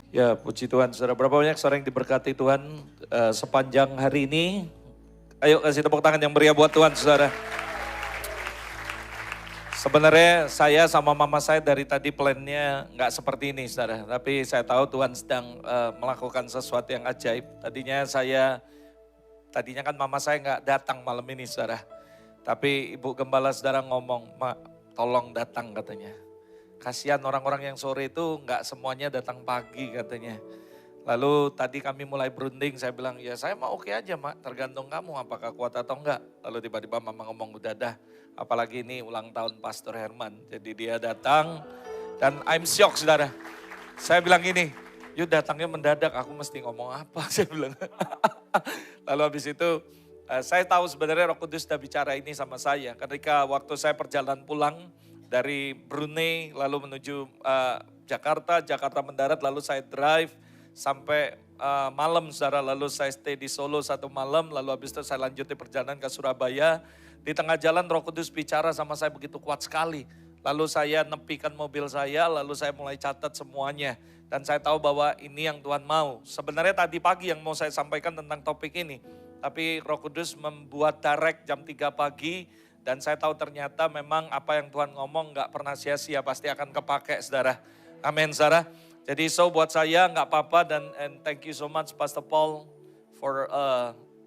Ya, puji Tuhan. Saudara, berapa banyak saudara yang diberkati Tuhan sepanjang hari ini? Ayo kasih tepuk tangan yang meriah buat Tuhan, saudara. Sebenarnya saya sama mama saya dari tadi plannya nggak seperti ini, saudara. Tapi saya tahu Tuhan sedang melakukan sesuatu yang ajaib. Tadinya kan mama saya nggak datang malam ini, saudara. Tapi Ibu Gembala saudara ngomong, "Mak, tolong datang," katanya. Kasihan orang-orang yang sore itu nggak semuanya datang pagi katanya. Lalu tadi kami mulai berunding, saya bilang, ya saya mau oke aja Mak, tergantung kamu apakah kuat atau enggak. Lalu tiba-tiba mama ngomong, udah dah, apalagi ini ulang tahun Pastor Herman. Jadi dia datang dan I'm shocked saudara. Saya bilang gini, yuk datangnya mendadak, aku mesti ngomong apa, saya bilang. Lalu habis itu saya tahu sebenarnya Roh Kudus sudah bicara ini sama saya. Ketika waktu saya perjalanan pulang dari Brunei lalu menuju Jakarta mendarat lalu saya drive sampai malam saudara, lalu saya stay di Solo 1 malam, lalu habis itu saya lanjut di perjalanan ke Surabaya. Di tengah jalan Roh Kudus bicara sama saya begitu kuat sekali. Lalu saya nepikan mobil saya, lalu saya mulai catat semuanya. Dan saya tahu bahwa ini yang Tuhan mau. Sebenarnya tadi pagi yang mau saya sampaikan tentang topik ini. Tapi Roh Kudus membuat direct jam 3 pagi. Dan saya tahu ternyata memang apa yang Tuhan ngomong gak pernah sia-sia, pasti akan kepake saudara. Amin saudara. Jadi buat saya gak apa-apa dan thank you so much Pastor Paul for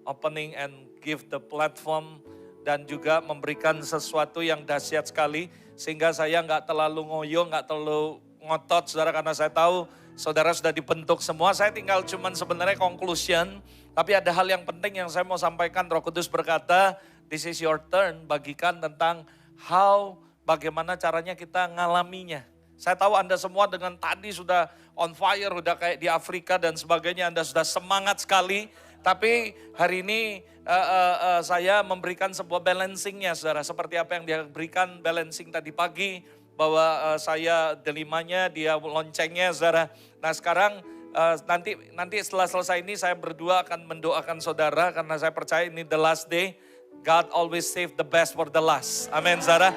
opening and give the platform. Dan juga memberikan sesuatu yang dahsyat sekali. Sehingga saya gak terlalu ngoyo, gak terlalu ngotot saudara. Karena saya tahu saudara sudah dibentuk semua. Saya tinggal cuman sebenarnya conclusion. Tapi ada hal yang penting yang saya mau sampaikan. Roh Kudus berkata, this is your turn, bagikan tentang bagaimana caranya kita ngalaminya. Saya tahu Anda semua dengan tadi sudah on fire, sudah kayak di Afrika dan sebagainya, Anda sudah semangat sekali. Tapi hari ini saya memberikan sebuah balancingnya saudara. Seperti apa yang dia berikan balancing tadi pagi, bahwa saya delimanya, dia loncengnya saudara. Nah sekarang nanti setelah selesai ini saya berdua akan mendoakan saudara, karena saya percaya ini the last day. God always save the best for the last. Amin, saudara.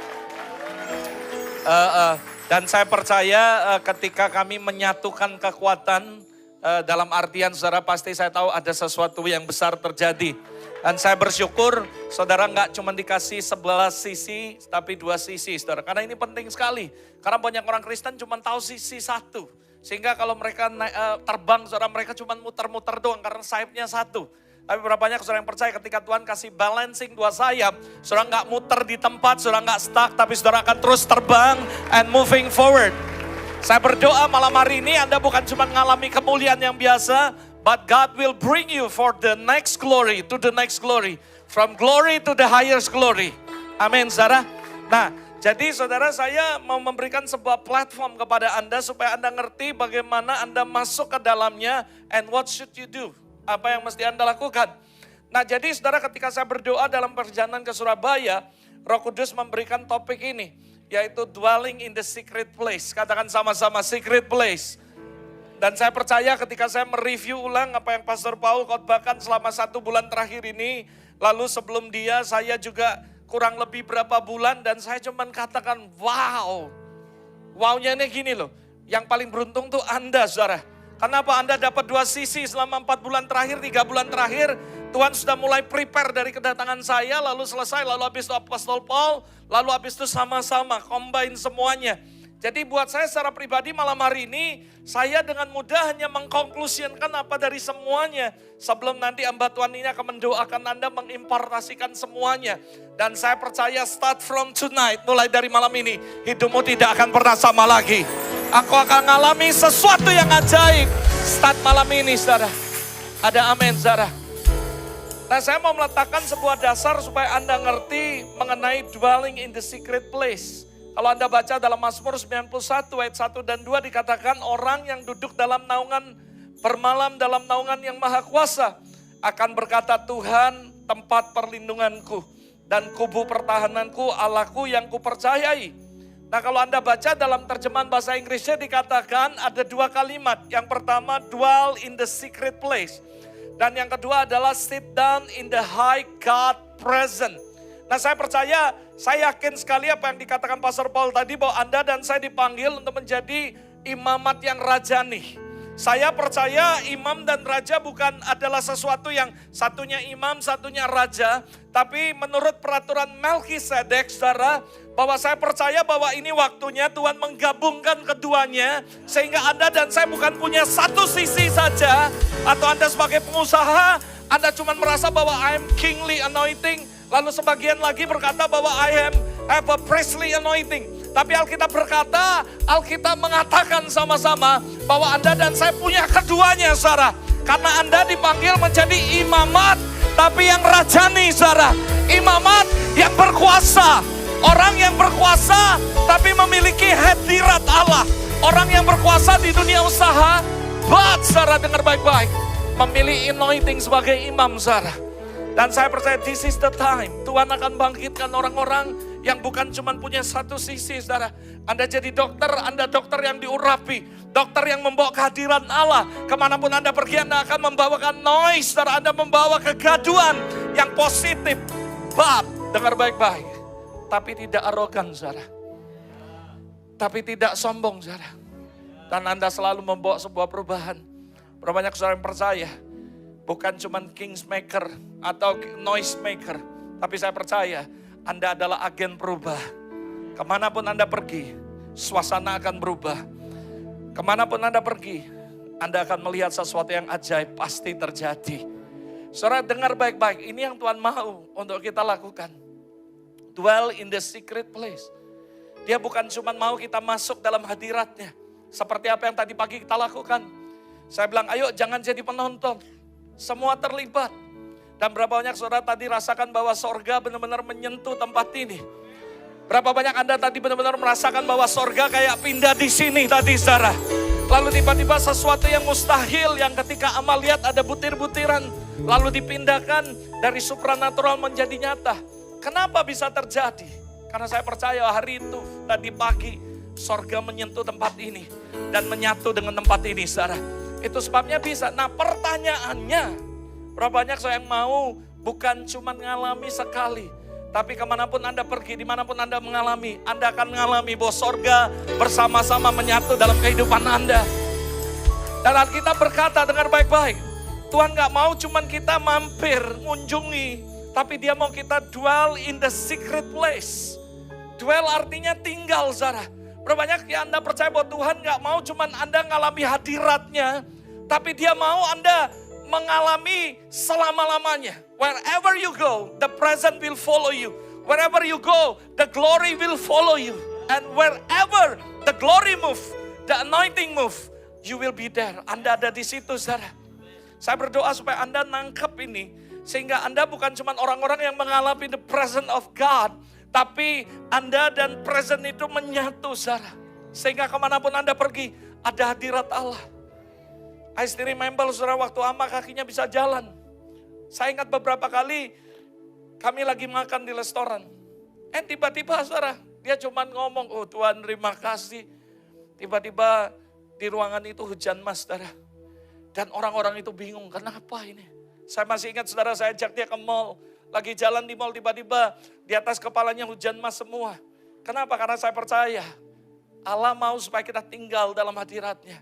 Dan saya percaya ketika kami menyatukan kekuatan dalam artian saudara, pasti saya tahu ada sesuatu yang besar terjadi. Dan saya bersyukur saudara nggak cuma dikasih sebelah sisi, tapi 2 sisi saudara. Karena ini penting sekali. Karena banyak orang Kristen cuma tahu sisi satu. Sehingga kalau mereka terbang saudara, mereka cuma muter-muter doang karena sayapnya satu. Tapi berapa banyak saudara yang percaya ketika Tuhan kasih balancing 2 sayap, saudara nggak muter di tempat, saudara nggak stuck, tapi saudara akan terus terbang and moving forward. Saya berdoa malam hari ini Anda bukan cuma mengalami kemuliaan yang biasa, but God will bring you for the next glory, to the next glory. From glory to the highest glory. Amin saudara. Nah, jadi saudara, saya mau memberikan sebuah platform kepada Anda supaya Anda ngerti bagaimana Anda masuk ke dalamnya and what should you do. Apa yang mesti Anda lakukan. Nah jadi saudara, ketika saya berdoa dalam perjalanan ke Surabaya, Roh Kudus memberikan topik ini, yaitu dwelling in the secret place. Katakan sama-sama, secret place. Dan saya percaya ketika saya mereview ulang apa yang Pastor Paul khotbahkan selama 1 bulan terakhir ini, lalu sebelum dia saya juga kurang lebih berapa bulan, dan saya cuman katakan wow. Wow-nya ini gini loh, yang paling beruntung tuh Anda saudara. Kenapa Anda dapat 2 sisi selama 4 bulan terakhir, 3 bulan terakhir, Tuhan sudah mulai prepare dari kedatangan saya, lalu selesai, lalu habis itu Apostol Paul, lalu habis itu sama-sama, combine semuanya. Jadi buat saya secara pribadi malam hari ini, saya dengan mudah hanya mengkonklusikan apa dari semuanya. Sebelum nanti hamba Tuhan ini akan mendoakan Anda, mengimpartasikan semuanya. Dan saya percaya start from tonight, mulai dari malam ini, hidupmu tidak akan pernah sama lagi. Aku akan mengalami sesuatu yang ajaib. Start malam ini saudara. Ada amin saudara. Nah saya mau meletakkan sebuah dasar supaya Anda ngerti mengenai dwelling in the secret place. Kalau Anda baca dalam Mazmur 91 ayat 1 dan 2 dikatakan orang yang duduk dalam naungan, bermalam dalam naungan yang maha kuasa akan berkata, Tuhan tempat perlindunganku dan kubu pertahananku, Allahku yang kupercayai. Nah kalau Anda baca dalam terjemahan bahasa Inggrisnya dikatakan ada 2 kalimat. Yang pertama dwell in the secret place. Dan yang kedua adalah sit down in the high God presence. Nah saya percaya, saya yakin sekali apa yang dikatakan Pastor Paul tadi, bahwa Anda dan saya dipanggil untuk menjadi imamat yang rajani. Saya percaya imam dan raja bukan adalah sesuatu yang satunya imam, satunya raja. Tapi menurut peraturan Melkisedek, saudara, bahwa saya percaya bahwa ini waktunya Tuhan menggabungkan keduanya. Sehingga Anda dan saya bukan punya satu sisi saja. Atau Anda sebagai pengusaha, Anda cuma merasa bahwa I am kingly anointing. Lalu sebagian lagi berkata bahwa I have a priestly anointing. Tapi Alkitab berkata, Alkitab mengatakan sama-sama bahwa Anda dan saya punya keduanya, saudara. Karena Anda dipanggil menjadi imamat, tapi yang rajani, saudara. Imamat yang berkuasa. Orang yang berkuasa, tapi memiliki hadirat Allah. Orang yang berkuasa di dunia usaha, saudara dengar baik-baik. Memilih anointing sebagai imam, saudara. Dan saya percaya this is the time. Tuhan akan bangkitkan orang-orang yang bukan cuma punya satu sisi, saudara. Anda jadi dokter, Anda dokter yang diurapi. Dokter yang membawa kehadiran Allah. Kemanapun Anda pergi, Anda akan membawakan noise, saudara. Anda membawa kegaduhan yang positif. Dengar baik-baik. Tapi tidak arogan, saudara. Tapi tidak sombong, saudara. Dan Anda selalu membawa sebuah perubahan. Berapa banyak saudara yang percaya. Bukan cuma kingsmaker atau noise maker. Tapi saya percaya Anda adalah agen perubah. Kemanapun Anda pergi, suasana akan berubah. Kemanapun Anda pergi, Anda akan melihat sesuatu yang ajaib pasti terjadi. Saudara dengar baik-baik, ini yang Tuhan mau untuk kita lakukan. Dwell in the secret place. Dia bukan cuma mau kita masuk dalam hadiratnya. Seperti apa yang tadi pagi kita lakukan. Saya bilang, ayo jangan jadi penonton. Semua terlibat. Dan berapa banyak saudara tadi rasakan bahwa sorga benar-benar menyentuh tempat ini. Berapa banyak Anda tadi benar-benar merasakan bahwa sorga kayak pindah di sini tadi, saudara. Lalu tiba-tiba sesuatu yang mustahil yang ketika Amal lihat ada butir-butiran. Lalu dipindahkan dari supranatural menjadi nyata. Kenapa bisa terjadi? Karena saya percaya hari itu tadi pagi sorga menyentuh tempat ini. Dan menyatu dengan tempat ini, saudara. Itu sebabnya bisa. Nah pertanyaannya, berapa banyak saya yang mau bukan cuma mengalami sekali. Tapi kemanapun Anda pergi, dimanapun Anda mengalami, Anda akan mengalami bahwa sorga bersama-sama menyatu dalam kehidupan Anda. Dan Alkitab berkata, dengar baik-baik. Tuhan gak mau cuma kita mampir, mengunjungi. Tapi dia mau kita dwell in the secret place. Dwell artinya tinggal, saudara. Berapa banyak ya Anda percaya bahwa Tuhan gak mau cuma Anda mengalami hadiratnya. Tapi dia mau Anda mengalami selama-lamanya. Wherever you go, the present will follow you. Wherever you go, the glory will follow you. And wherever the glory move, the anointing move, you will be there. Anda ada di situ, saudara. Saya berdoa supaya Anda nangkep ini. Sehingga Anda bukan cuma orang-orang yang mengalami the presence of God. Tapi Anda dan present itu menyatu, saudara. Sehingga kemanapun Anda pergi, ada hadirat Allah. I still remember, saudara, waktu Ama kakinya bisa jalan. Saya ingat beberapa kali kami lagi makan di restoran. Tiba-tiba, saudara, dia cuma ngomong, oh Tuhan terima kasih. Tiba-tiba di ruangan itu hujan, mas, saudara. Dan orang-orang itu bingung, kenapa ini? Saya masih ingat, saudara, saya ajak dia ke mall. Lagi jalan di mall, tiba-tiba di atas kepalanya hujan mas semua. Kenapa? Karena saya percaya Allah mau supaya kita tinggal dalam hadiratnya.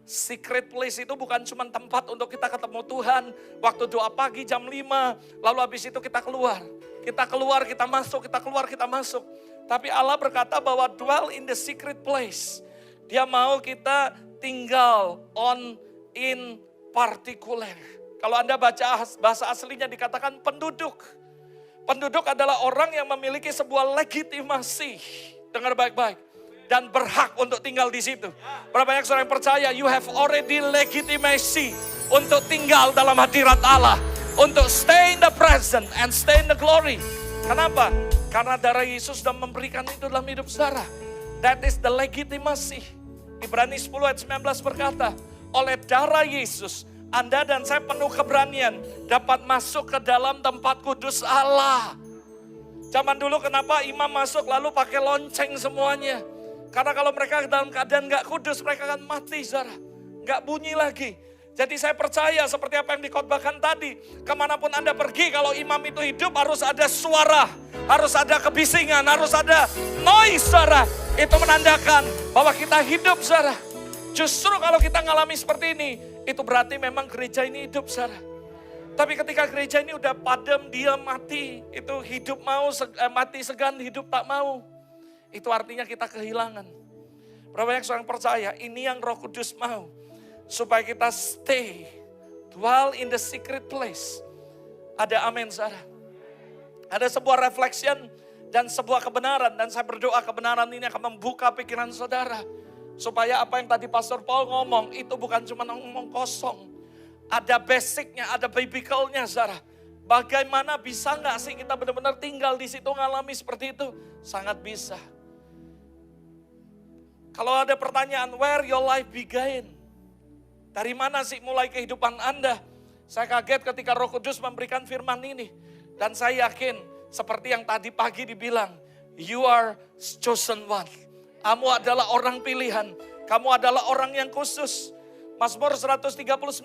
Secret place itu bukan cuma tempat untuk kita ketemu Tuhan. Waktu doa pagi jam 5, lalu habis itu kita keluar. Kita keluar, kita masuk, kita keluar, kita masuk. Tapi Allah berkata bahwa dwell in the secret place. Dia mau kita tinggal in particular. Kalau Anda baca bahasa aslinya dikatakan penduduk. Penduduk adalah orang yang memiliki sebuah legitimasi. Dengar baik-baik. Dan berhak untuk tinggal di situ. Berapa banyak orang yang percaya you have already legitimacy untuk tinggal dalam hadirat Allah, untuk stay in the present and stay in the glory. Kenapa? Karena darah Yesus sudah memberikan itu dalam hidup saudara. That is the legitimacy. Ibrani 10 ayat 19 berkata, oleh darah Yesus Anda dan saya penuh keberanian dapat masuk ke dalam tempat kudus Allah. Zaman dulu kenapa imam masuk lalu pakai lonceng semuanya? Karena kalau mereka dalam keadaan gak kudus, mereka akan mati, saudara. Gak bunyi lagi. Jadi saya percaya seperti apa yang dikhotbahkan tadi. Kemanapun Anda pergi, kalau imam itu hidup harus ada suara. Harus ada kebisingan, harus ada noise, saudara. Itu menandakan bahwa kita hidup, saudara. Justru kalau kita ngalami seperti ini, itu berarti memang gereja ini hidup, saudara. Tapi ketika gereja ini udah padam, dia mati, itu hidup mau, mati segan, hidup tak mau. Itu artinya kita kehilangan. Berapa banyak orang percaya, ini yang Roh Kudus mau. Supaya kita stay, dwell in the secret place. Ada amin, saudara. Ada sebuah reflection dan sebuah kebenaran. Dan saya berdoa kebenaran ini akan membuka pikiran saudara. Supaya apa yang tadi Pastor Paul ngomong, itu bukan cuma ngomong kosong. Ada basicnya, ada biblicalnya, saudara. Bagaimana bisa nggak sih kita benar-benar tinggal di situ ngalami seperti itu? Sangat bisa. Kalau ada pertanyaan, where your life began? Dari mana sih mulai kehidupan Anda? Saya kaget ketika Roh Kudus memberikan firman ini. Dan saya yakin, seperti yang tadi pagi dibilang, you are chosen one. Kamu adalah orang pilihan. Kamu adalah orang yang khusus. Mazmur 139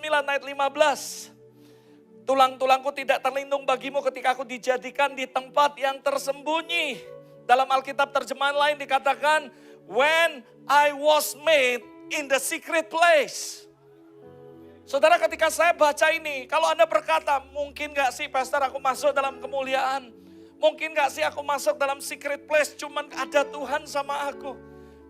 ayat 15. Tulang-tulangku tidak terlindung bagimu ketika aku dijadikan di tempat yang tersembunyi. Dalam Alkitab terjemahan lain dikatakan, when I was made in the secret place. Saudara, ketika saya baca ini, kalau Anda berkata, mungkin gak sih pastor aku masuk dalam kemuliaan? Mungkin gak sih aku masuk dalam secret place, cuman ada Tuhan sama aku?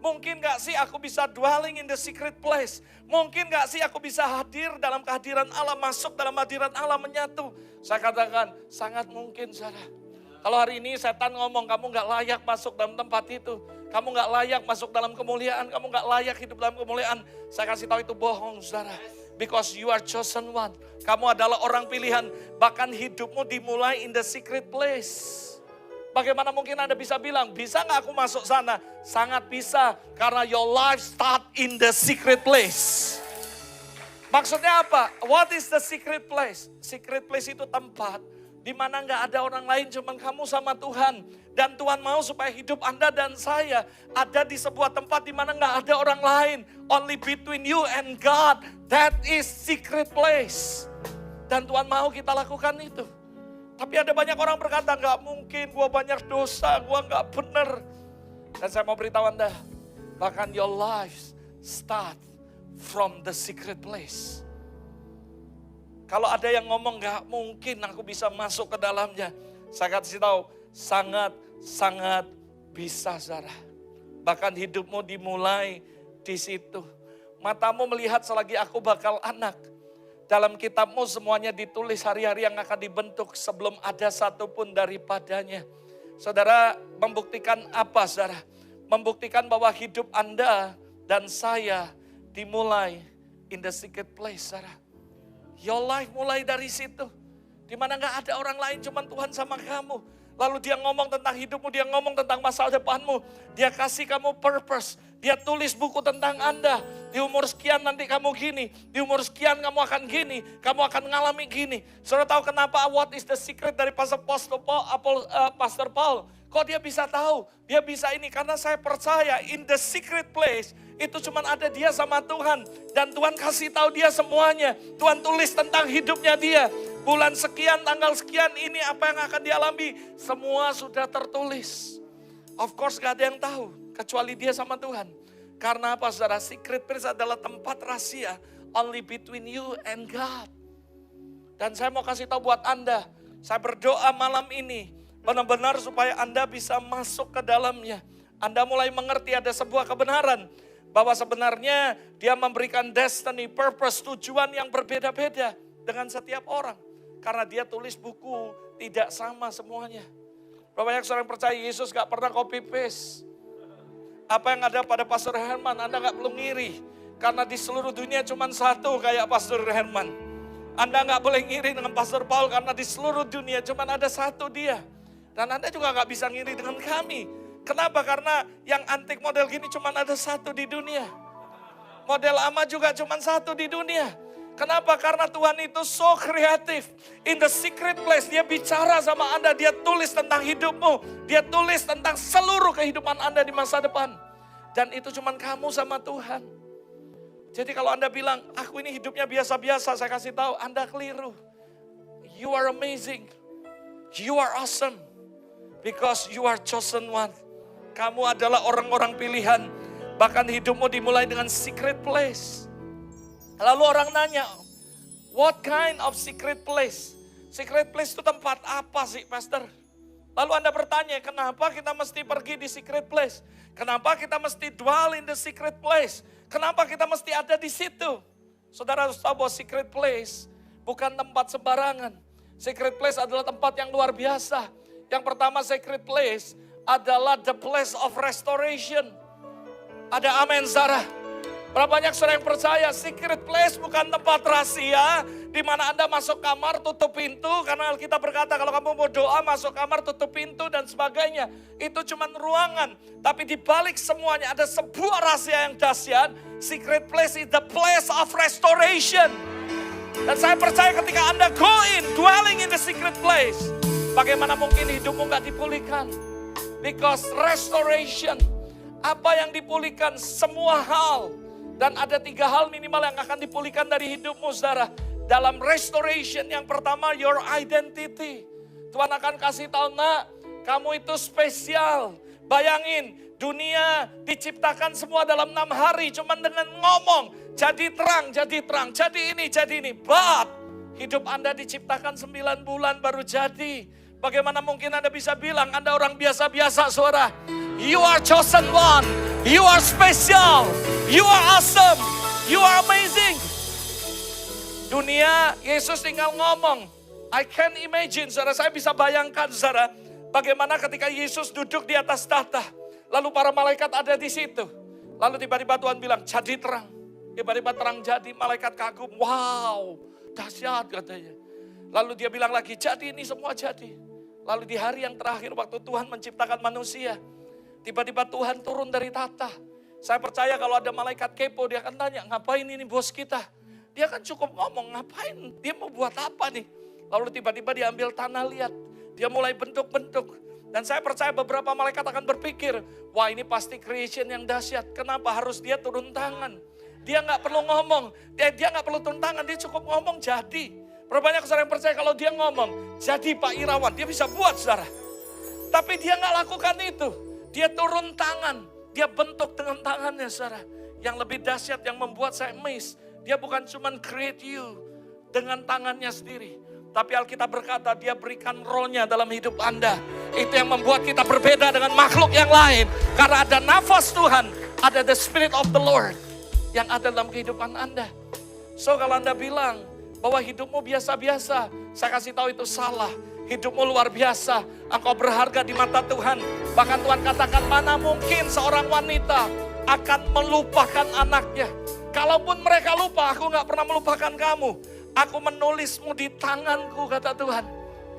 Mungkin gak sih aku bisa dwelling in the secret place? Mungkin gak sih aku bisa hadir dalam kehadiran Allah, masuk dalam hadirat Allah, menyatu? Saya katakan, sangat mungkin, saudara. Kalau hari ini setan ngomong, kamu gak layak masuk dalam tempat itu. Kamu gak layak masuk dalam kemuliaan, kamu gak layak hidup dalam kemuliaan. Saya kasih tahu itu bohong, saudara. Because you are chosen one. Kamu adalah orang pilihan. Bahkan hidupmu dimulai in the secret place. Bagaimana mungkin Anda bisa bilang, bisa gak aku masuk sana? Sangat bisa, karena your life start in the secret place. Maksudnya apa? What is the secret place? Secret place itu tempat di mana gak ada orang lain, cuma kamu sama Tuhan. Dan Tuhan mau supaya hidup Anda dan saya ada di sebuah tempat di mana gak ada orang lain. Only between you and God. That is secret place. Dan Tuhan mau kita lakukan itu. Tapi ada banyak orang berkata, gak mungkin, gue banyak dosa, gue gak benar. Dan saya mau beritahu Anda, bahkan your life start from the secret place. Kalau ada yang ngomong gak mungkin aku bisa masuk ke dalamnya, saya kasih tahu, sangat bisa, saudara. Bahkan hidupmu dimulai di situ. Matamu melihat selagi aku bakal anak. Dalam kitabmu semuanya ditulis hari-hari yang akan dibentuk sebelum ada satupun daripadanya. Saudara, membuktikan apa, saudara? Membuktikan bahwa hidup Anda dan saya dimulai in the secret place, saudara. Your life mulai dari situ. Dimana gak ada orang lain, cuma Tuhan sama kamu. Lalu dia ngomong tentang hidupmu, dia ngomong tentang masa depanmu. Dia kasih kamu purpose. Dia tulis buku tentang Anda. Di umur sekian nanti kamu gini. Di umur sekian kamu akan gini. Kamu akan ngalami gini. Saudara tahu kenapa what is the secret dari Pastor Paul? Kok dia bisa tahu? Dia bisa ini karena saya percaya in the secret place. Itu cuma ada dia sama Tuhan. Dan Tuhan kasih tahu dia semuanya. Tuhan tulis tentang hidupnya dia. Bulan sekian, tanggal sekian, ini apa yang akan dialami. Semua sudah tertulis. Of course gak ada yang tahu. Kecuali dia sama Tuhan. Karena apa, saudara? Secret place adalah tempat rahasia. Only between you and God. Dan saya mau kasih tahu buat Anda. Saya berdoa malam ini. Benar-benar supaya Anda bisa masuk ke dalamnya. Anda mulai mengerti ada sebuah kebenaran. Bahwa sebenarnya dia memberikan destiny, purpose, tujuan yang berbeda-beda. Dengan setiap orang. Karena dia tulis buku tidak sama semuanya. Berapa banyak orang percaya Yesus gak pernah copy paste. Apa yang ada pada Pastor Herman, Anda gak perlu ngiri. Karena di seluruh dunia cuma satu kayak Pastor Herman. Anda gak boleh ngiri dengan Pastor Paul karena di seluruh dunia cuma ada satu dia. Dan Anda juga gak bisa ngiri dengan kami. Kenapa? Karena yang antik model gini cuma ada satu di dunia. Model lama juga cuma satu di dunia. Kenapa? Karena Tuhan itu so kreatif. In the secret place, dia bicara sama Anda. Dia tulis tentang hidupmu. Dia tulis tentang seluruh kehidupan Anda di masa depan. Dan itu cuma kamu sama Tuhan. Jadi kalau Anda bilang, aku ini hidupnya biasa-biasa, saya kasih tahu, Anda keliru. You are amazing. You are awesome. Because you are chosen one. Kamu adalah orang-orang pilihan. Bahkan hidupmu dimulai dengan secret place. Lalu orang nanya, what kind of secret place? Secret place itu tempat apa sih, Pastor? Lalu Anda bertanya, kenapa kita mesti pergi di secret place? Kenapa kita mesti dwell in the secret place? Kenapa kita mesti ada di situ? Saudara harus tahu bahwa secret place bukan tempat sembarangan. Secret place adalah tempat yang luar biasa. Yang pertama, secret place adalah the place of restoration. Ada amin, Sarah. Berapa banyak saudara yang percaya secret place bukan tempat rahasia di mana Anda masuk kamar tutup pintu, karena Alkitab berkata kalau kamu mau doa masuk kamar tutup pintu dan sebagainya. Itu cuma ruangan, tapi di balik semuanya ada sebuah rahasia yang dahsyat. Secret place is the place of restoration. Dan saya percaya ketika Anda go in, dwelling in the secret place, bagaimana mungkin hidupmu gak dipulihkan? Because restoration, apa yang dipulihkan? Semua hal. Dan ada 3 hal minimal yang akan dipulihkan dari hidupmu, saudara. Dalam restoration yang pertama, your identity. Tuhan akan kasih tahu, nak, kamu itu spesial. Bayangin, dunia diciptakan semua dalam 6 hari. Cuman dengan ngomong, jadi terang, jadi ini. But, hidup Anda diciptakan 9 bulan baru jadi. Bagaimana mungkin Anda bisa bilang Anda orang biasa-biasa, saudara? You are chosen one. You are special. You are awesome. You are amazing. Dunia, Yesus tinggal ngomong. I can imagine, saudara, saya bisa bayangkan, saudara, bagaimana ketika Yesus duduk di atas tahta. Lalu para malaikat ada di situ. Lalu tiba-tiba Tuhan bilang, jadi terang. Tiba-tiba terang jadi, malaikat kagum. Wow, dahsyat katanya. Lalu dia bilang lagi, jadi ini semua jadi. Lalu di hari yang terakhir waktu Tuhan menciptakan manusia, tiba-tiba Tuhan turun dari tahta. Saya percaya kalau ada malaikat kepo, dia akan tanya, ngapain ini bos kita? Dia kan cukup ngomong, ngapain? Dia mau buat apa nih? Lalu tiba-tiba dia ambil tanah, lihat. Dia mulai bentuk-bentuk. Dan saya percaya beberapa malaikat akan berpikir, wah ini pasti creation yang dahsyat. Kenapa harus dia turun tangan? Dia nggak perlu ngomong, dia nggak perlu turun tangan, dia cukup ngomong jadi. Berapa banyak saudara yang percaya kalau dia ngomong, jadi Pak Irawan, dia bisa buat, saudara. Tapi dia nggak lakukan itu. Dia turun tangan, dia bentuk dengan tangannya, saudara. Yang lebih dahsyat yang membuat saya amazed, dia bukan cuma create you dengan tangannya sendiri. Tapi Alkitab berkata dia berikan rohnya dalam hidup Anda. Itu yang membuat kita berbeda dengan makhluk yang lain. Karena ada nafas Tuhan, ada the Spirit of the Lord yang ada dalam kehidupan Anda. So kalau Anda bilang bahwa hidupmu biasa-biasa, saya kasih tahu itu salah. Hidupmu luar biasa, engkau berharga di mata Tuhan. Bahkan Tuhan katakan, mana mungkin seorang wanita akan melupakan anaknya. Kalaupun mereka lupa, aku gak pernah melupakan kamu. Aku menulismu di tanganku, kata Tuhan.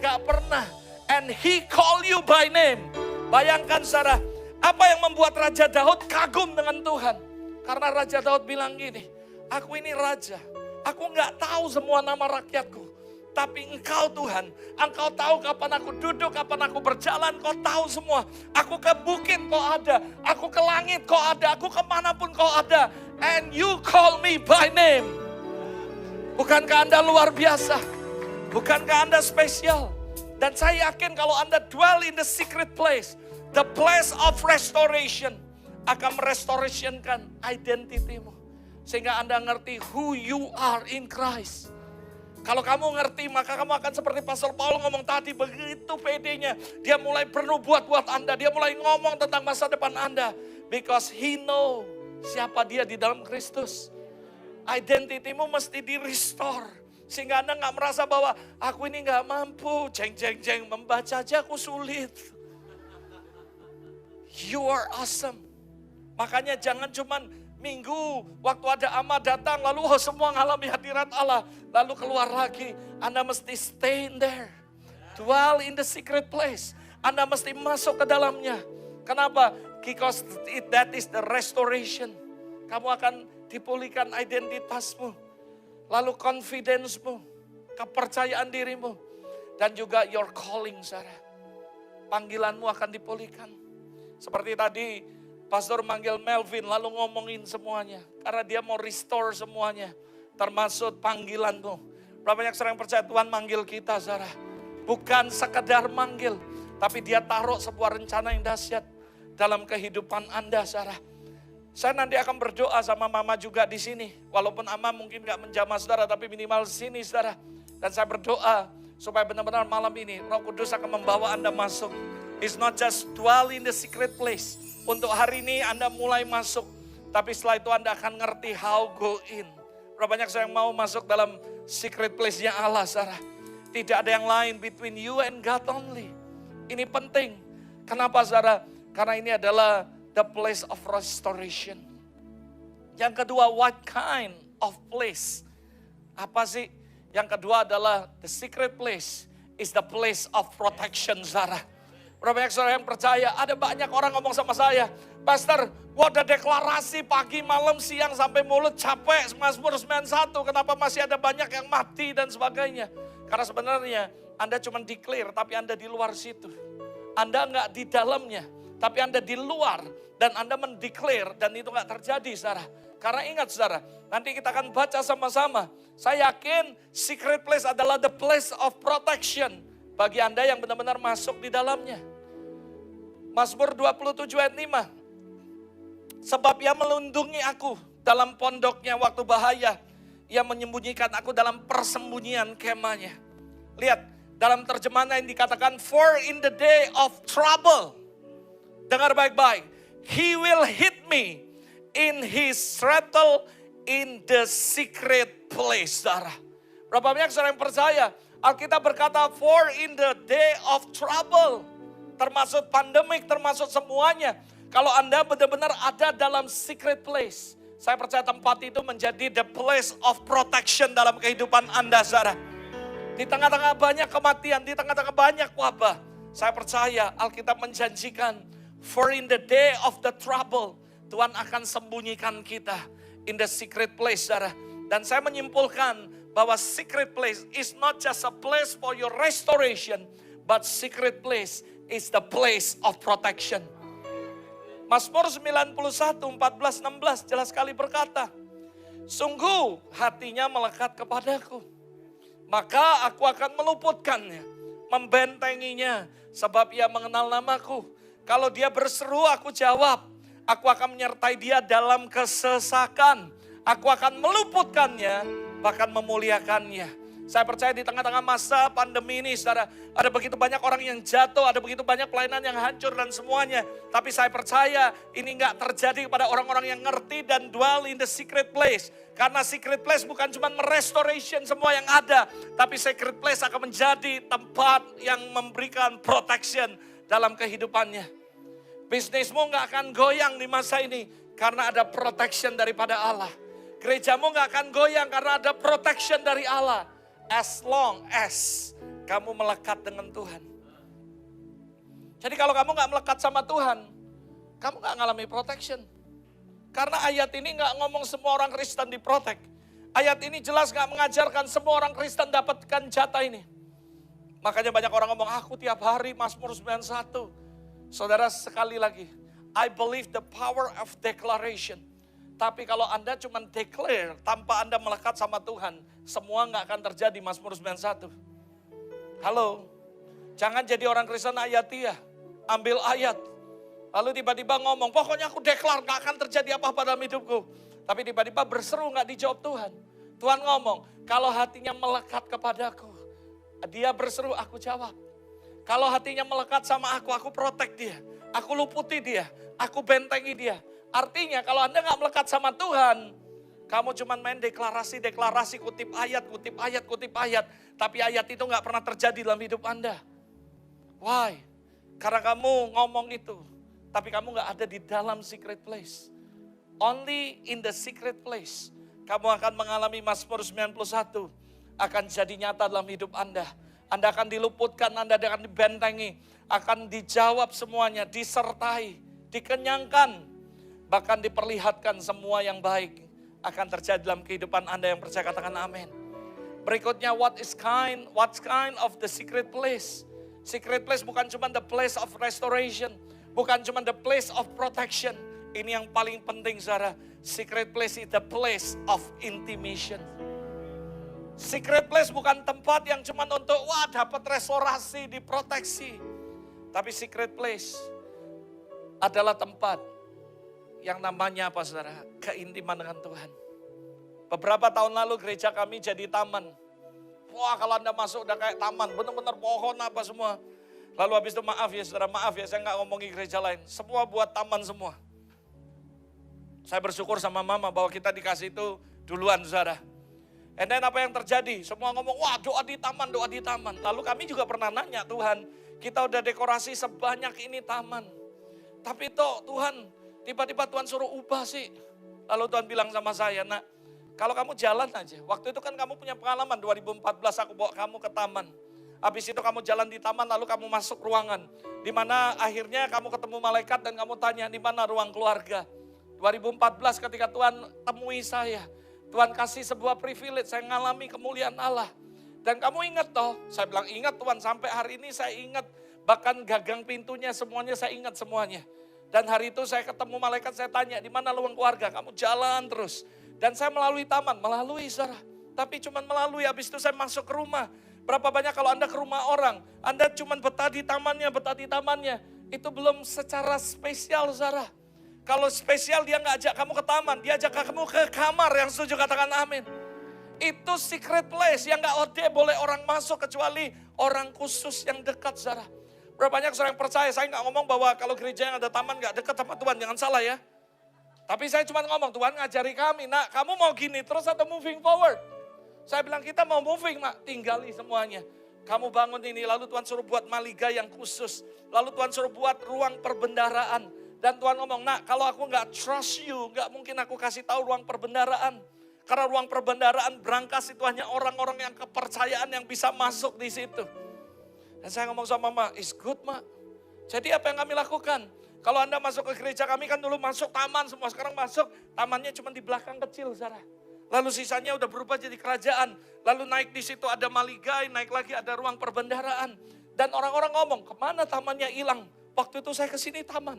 Gak pernah. And he call you by name. Bayangkan, saudara, apa yang membuat Raja Daud kagum dengan Tuhan? Karena Raja Daud bilang gini, aku ini raja. Aku gak tahu semua nama rakyatku. Tapi engkau Tuhan, engkau tahu kapan aku duduk, kapan aku berjalan, kau tahu semua. Aku ke bukit kau ada, aku ke langit kau ada, aku kemanapun kau ada. And you call me by name. Bukankah Anda luar biasa? Bukankah Anda spesial? Dan saya yakin kalau Anda dwell in the secret place, the place of restoration, akan merestorationkan identitimu. Sehingga Anda ngerti who you are in Christ. Kalau kamu ngerti, maka kamu akan seperti Pastor Paul ngomong tadi, begitu pedenya. Dia mulai bernubuat buat Anda, dia mulai ngomong tentang masa depan Anda. Because he know siapa dia di dalam Kristus. Identitimu mesti di-restore. Sehingga Anda gak merasa bahwa aku ini gak mampu. Jeng, membaca aja aku sulit. You are awesome. Makanya jangan cuman Minggu waktu ada ama datang lalu semua ngalami hadirat Allah. Lalu keluar lagi. Anda mesti stay in there. Dwell in the secret place. Anda mesti masuk ke dalamnya. Kenapa? Because that is the restoration. Kamu akan dipulihkan identitasmu. Lalu confidence-mu. Kepercayaan dirimu. Dan juga your calling, saudara. Panggilanmu akan dipulihkan. Seperti tadi Pastor manggil Melvin lalu ngomongin semuanya. Karena dia mau restore semuanya. Termasuk panggilanmu. Berapa banyak orang percaya Tuhan manggil kita, saudara. Bukan sekedar manggil. Tapi dia taruh sebuah rencana yang dahsyat dalam kehidupan Anda, saudara. Saya nanti akan berdoa sama mama juga di sini. Walaupun ama mungkin gak menjamah saudara, tapi minimal sini saudara. Dan saya berdoa supaya benar-benar malam ini Roh Kudus akan membawa Anda masuk. It's not just dwell in the secret place. Untuk hari ini Anda mulai masuk. Tapi setelah itu Anda akan ngerti how go in. Berapa banyak saya yang mau masuk dalam secret place-nya Allah saudara. Tidak ada yang lain between you and God only. Ini penting. Kenapa saudara? Karena ini adalah the place of restoration. Yang kedua, what kind of place? Apa sih? Yang kedua adalah the secret place is the place of protection, saudara. Berapa banyak saudara yang percaya? Ada banyak orang ngomong sama saya, Pastor, gua udah deklarasi pagi, malam, siang, sampai mulut capek, Mazmur 91, kenapa masih ada banyak yang mati dan sebagainya. Karena sebenarnya Anda cuma declare, tapi Anda di luar situ. Anda nggak di dalamnya, tapi Anda di luar dan Anda mendeklar dan itu gak terjadi saudara. Karena ingat saudara, nanti kita akan baca sama-sama. Saya yakin secret place adalah the place of protection bagi Anda yang benar-benar masuk di dalamnya. Mazmur 27 ayat 5. Sebab ia melindungi aku dalam pondoknya waktu bahaya. Ia menyembunyikan aku dalam persembunyian kemahnya. Lihat, dalam terjemahan yang dikatakan, for in the day of trouble. Dengar baik-baik. He will hit me in his settle in the secret place. Saudara. Berapa banyak saudara yang percaya? Alkitab berkata for in the day of trouble. Termasuk pandemik, termasuk semuanya. Kalau Anda benar-benar ada dalam secret place. Saya percaya tempat itu menjadi the place of protection dalam kehidupan Anda saudara. Di tengah-tengah banyak kematian, di tengah-tengah banyak wabah. Saya percaya Alkitab menjanjikan for in the day of the trouble, Tuhan akan sembunyikan kita in the secret place, saudara. Dan saya menyimpulkan bahwa secret place is not just a place for your restoration, but secret place is the place of protection. Mazmur 91, 14, 16 jelas sekali berkata, sungguh hatinya melekat kepadaku, maka aku akan meluputkannya, membentenginya, sebab ia mengenal namaku. Kalau dia berseru, aku jawab. Aku akan menyertai dia dalam kesesakan. Aku akan meluputkannya, bahkan memuliakannya. Saya percaya di tengah-tengah masa pandemi ini, saudara, ada begitu banyak orang yang jatuh, ada begitu banyak pelayanan yang hancur dan semuanya. Tapi saya percaya ini gak terjadi kepada orang-orang yang ngerti dan dwell in the secret place. Karena secret place bukan cuma merestoration semua yang ada, tapi secret place akan menjadi tempat yang memberikan protection dalam kehidupannya. Bisnismu gak akan goyang di masa ini karena ada protection daripada Allah. Gerejamu gak akan goyang karena ada protection dari Allah. As long as kamu melekat dengan Tuhan. Jadi kalau kamu gak melekat sama Tuhan, kamu gak ngalami protection. Karena ayat ini gak ngomong semua orang Kristen diprotek. Ayat ini jelas gak mengajarkan semua orang Kristen dapatkan jatah ini. Makanya banyak orang ngomong, aku tiap hari Mazmur 91. Saudara, sekali lagi, I believe the power of declaration. Tapi kalau Anda cuma declare tanpa Anda melekat sama Tuhan, semua gak akan terjadi Mazmur 91. Halo, jangan jadi orang Kristen ayatiah, ambil ayat. Lalu tiba-tiba ngomong, pokoknya aku declare gak akan terjadi apa-apa dalam hidupku. Tapi tiba-tiba berseru gak dijawab Tuhan. Tuhan ngomong, kalau hatinya melekat kepadaku, dia berseru, aku jawab. Kalau hatinya melekat sama aku protect dia. Aku luputi dia, aku bentengi dia. Artinya kalau Anda gak melekat sama Tuhan, kamu cuma main deklarasi, kutip ayat. Tapi ayat itu gak pernah terjadi dalam hidup Anda. Why? Karena kamu ngomong itu, tapi kamu gak ada di dalam secret place. Only in the secret place, kamu akan mengalami Mazmur 91, akan jadi nyata dalam hidup Anda. Anda akan diluputkan, Anda akan dibentengi, akan dijawab semuanya, disertai, dikenyangkan. Bahkan diperlihatkan semua yang baik akan terjadi dalam kehidupan Anda yang percaya, katakan amin. Berikutnya, what kind of the secret place? Secret place bukan cuma the place of restoration, bukan cuma the place of protection. Ini yang paling penting saudara, secret place is the place of intimation. Secret place bukan tempat yang cuma untuk dapat restorasi, diproteksi. Tapi secret place adalah tempat yang namanya apa saudara? Keintiman dengan Tuhan. Beberapa tahun lalu gereja kami jadi taman. Wah kalau Anda masuk udah kayak taman, benar-benar pohon apa semua. Lalu habis itu maaf ya saudara, maaf ya saya nggak ngomongin gereja lain. Semua buat taman semua. Saya bersyukur sama mama bahwa kita dikasih itu duluan saudara. And then apa yang terjadi? Semua ngomong, wah doa di taman, doa di taman. Lalu kami juga pernah nanya, Tuhan kita udah dekorasi sebanyak ini taman. Tapi Tuhan, tiba-tiba Tuhan suruh ubah sih. Lalu Tuhan bilang sama saya, nak kalau kamu jalan aja. Waktu itu kan kamu punya pengalaman, 2014 aku bawa kamu ke taman. Habis itu kamu jalan di taman lalu kamu masuk ruangan. Di mana akhirnya kamu ketemu malaikat dan kamu tanya di mana ruang keluarga. 2014 ketika Tuhan temui saya. Tuhan kasih sebuah privilege, saya ngalami kemuliaan Allah. Dan kamu ingat toh, saya bilang ingat Tuhan sampai hari ini saya ingat. Bahkan gagang pintunya semuanya saya ingat semuanya. Dan hari itu saya ketemu malaikat, saya tanya di mana ruang keluarga, kamu jalan terus. Dan saya melalui taman, melalui saudara. Tapi cuma melalui, habis itu saya masuk ke rumah. Berapa banyak kalau Anda ke rumah orang, Anda cuma betah di tamannya. Itu belum secara spesial saudara. Kalau spesial dia nggak ajak kamu ke taman, dia ajak kamu ke kamar, yang setuju katakan amin. Itu secret place yang nggak boleh orang masuk kecuali orang khusus yang dekat saudara. Berapa banyak orang percaya, saya nggak ngomong bahwa kalau gereja yang ada taman nggak dekat sama Tuhan, jangan salah ya. Tapi saya cuma ngomong, Tuhan ngajari kami, nak kamu mau gini terus atau moving forward? Saya bilang kita mau moving, mak, tinggali semuanya. Kamu bangun ini, lalu Tuhan suruh buat maliga yang khusus. Lalu Tuhan suruh buat ruang perbendaharaan. Dan Tuhan ngomong, nak kalau aku nggak trust you, nggak mungkin aku kasih tahu ruang perbendaharaan. Karena ruang perbendaharaan berangkas itu hanya orang-orang yang kepercayaan yang bisa masuk di situ. Dan saya ngomong sama mama, it's good mak. Jadi apa yang kami lakukan? Kalau Anda masuk ke gereja kami kan dulu masuk taman semua, sekarang masuk tamannya cuma di belakang kecil saudara. Lalu sisanya udah berubah jadi kerajaan. Lalu naik di situ ada maligai, naik lagi ada ruang perbendaharaan. Dan orang-orang ngomong, kemana tamannya hilang? Waktu itu saya kesini taman.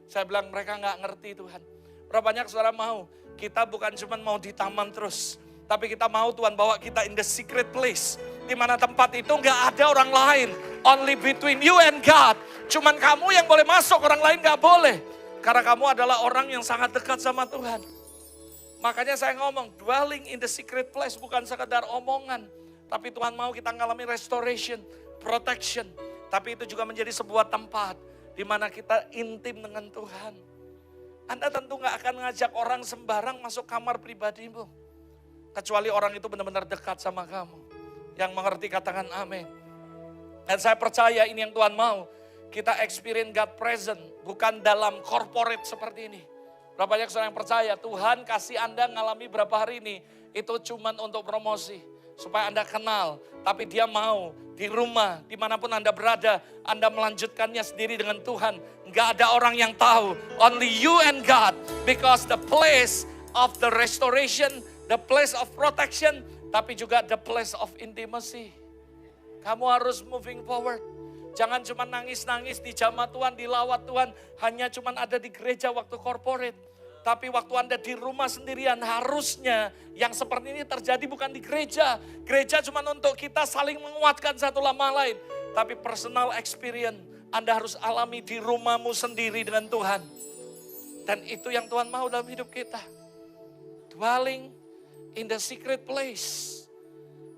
Saya bilang mereka nggak ngerti Tuhan. Berapa banyak saudara mau? Kita bukan cuma mau di taman terus. Tapi kita mau Tuhan bawa kita in the secret place. Di mana tempat itu nggak ada orang lain. Only between you and God. Cuman kamu yang boleh masuk, orang lain nggak boleh. Karena kamu adalah orang yang sangat dekat sama Tuhan. Makanya saya ngomong, dwelling in the secret place bukan sekedar omongan. Tapi Tuhan mau kita ngalami restoration, protection. Tapi itu juga menjadi sebuah tempat di mana kita intim dengan Tuhan. Anda tentu nggak akan ngajak orang sembarang masuk kamar pribadimu. Kecuali orang itu benar-benar dekat sama kamu. Yang mengerti katakan amin. Dan saya percaya ini yang Tuhan mau. Kita experience God present, bukan dalam corporate seperti ini. Berapa banyak orang yang percaya Tuhan kasih Anda ngalami berapa hari ini, itu cuman untuk promosi. Supaya Anda kenal, tapi dia mau di rumah, dimanapun Anda berada, Anda melanjutkannya sendiri dengan Tuhan. Nggak ada orang yang tahu, only you and God. Because the place of the restoration, the place of protection, tapi juga the place of intimacy. Kamu harus moving forward. Jangan cuma nangis-nangis di jamaah Tuhan, dilawat Tuhan, hanya cuma ada di gereja waktu corporate. Tapi waktu Anda di rumah sendirian, harusnya yang seperti ini terjadi bukan di gereja. Gereja cuma untuk kita saling menguatkan satu sama lain. Tapi personal experience Anda harus alami di rumahmu sendiri dengan Tuhan. Dan itu yang Tuhan mau dalam hidup kita. Dwelling in the secret place.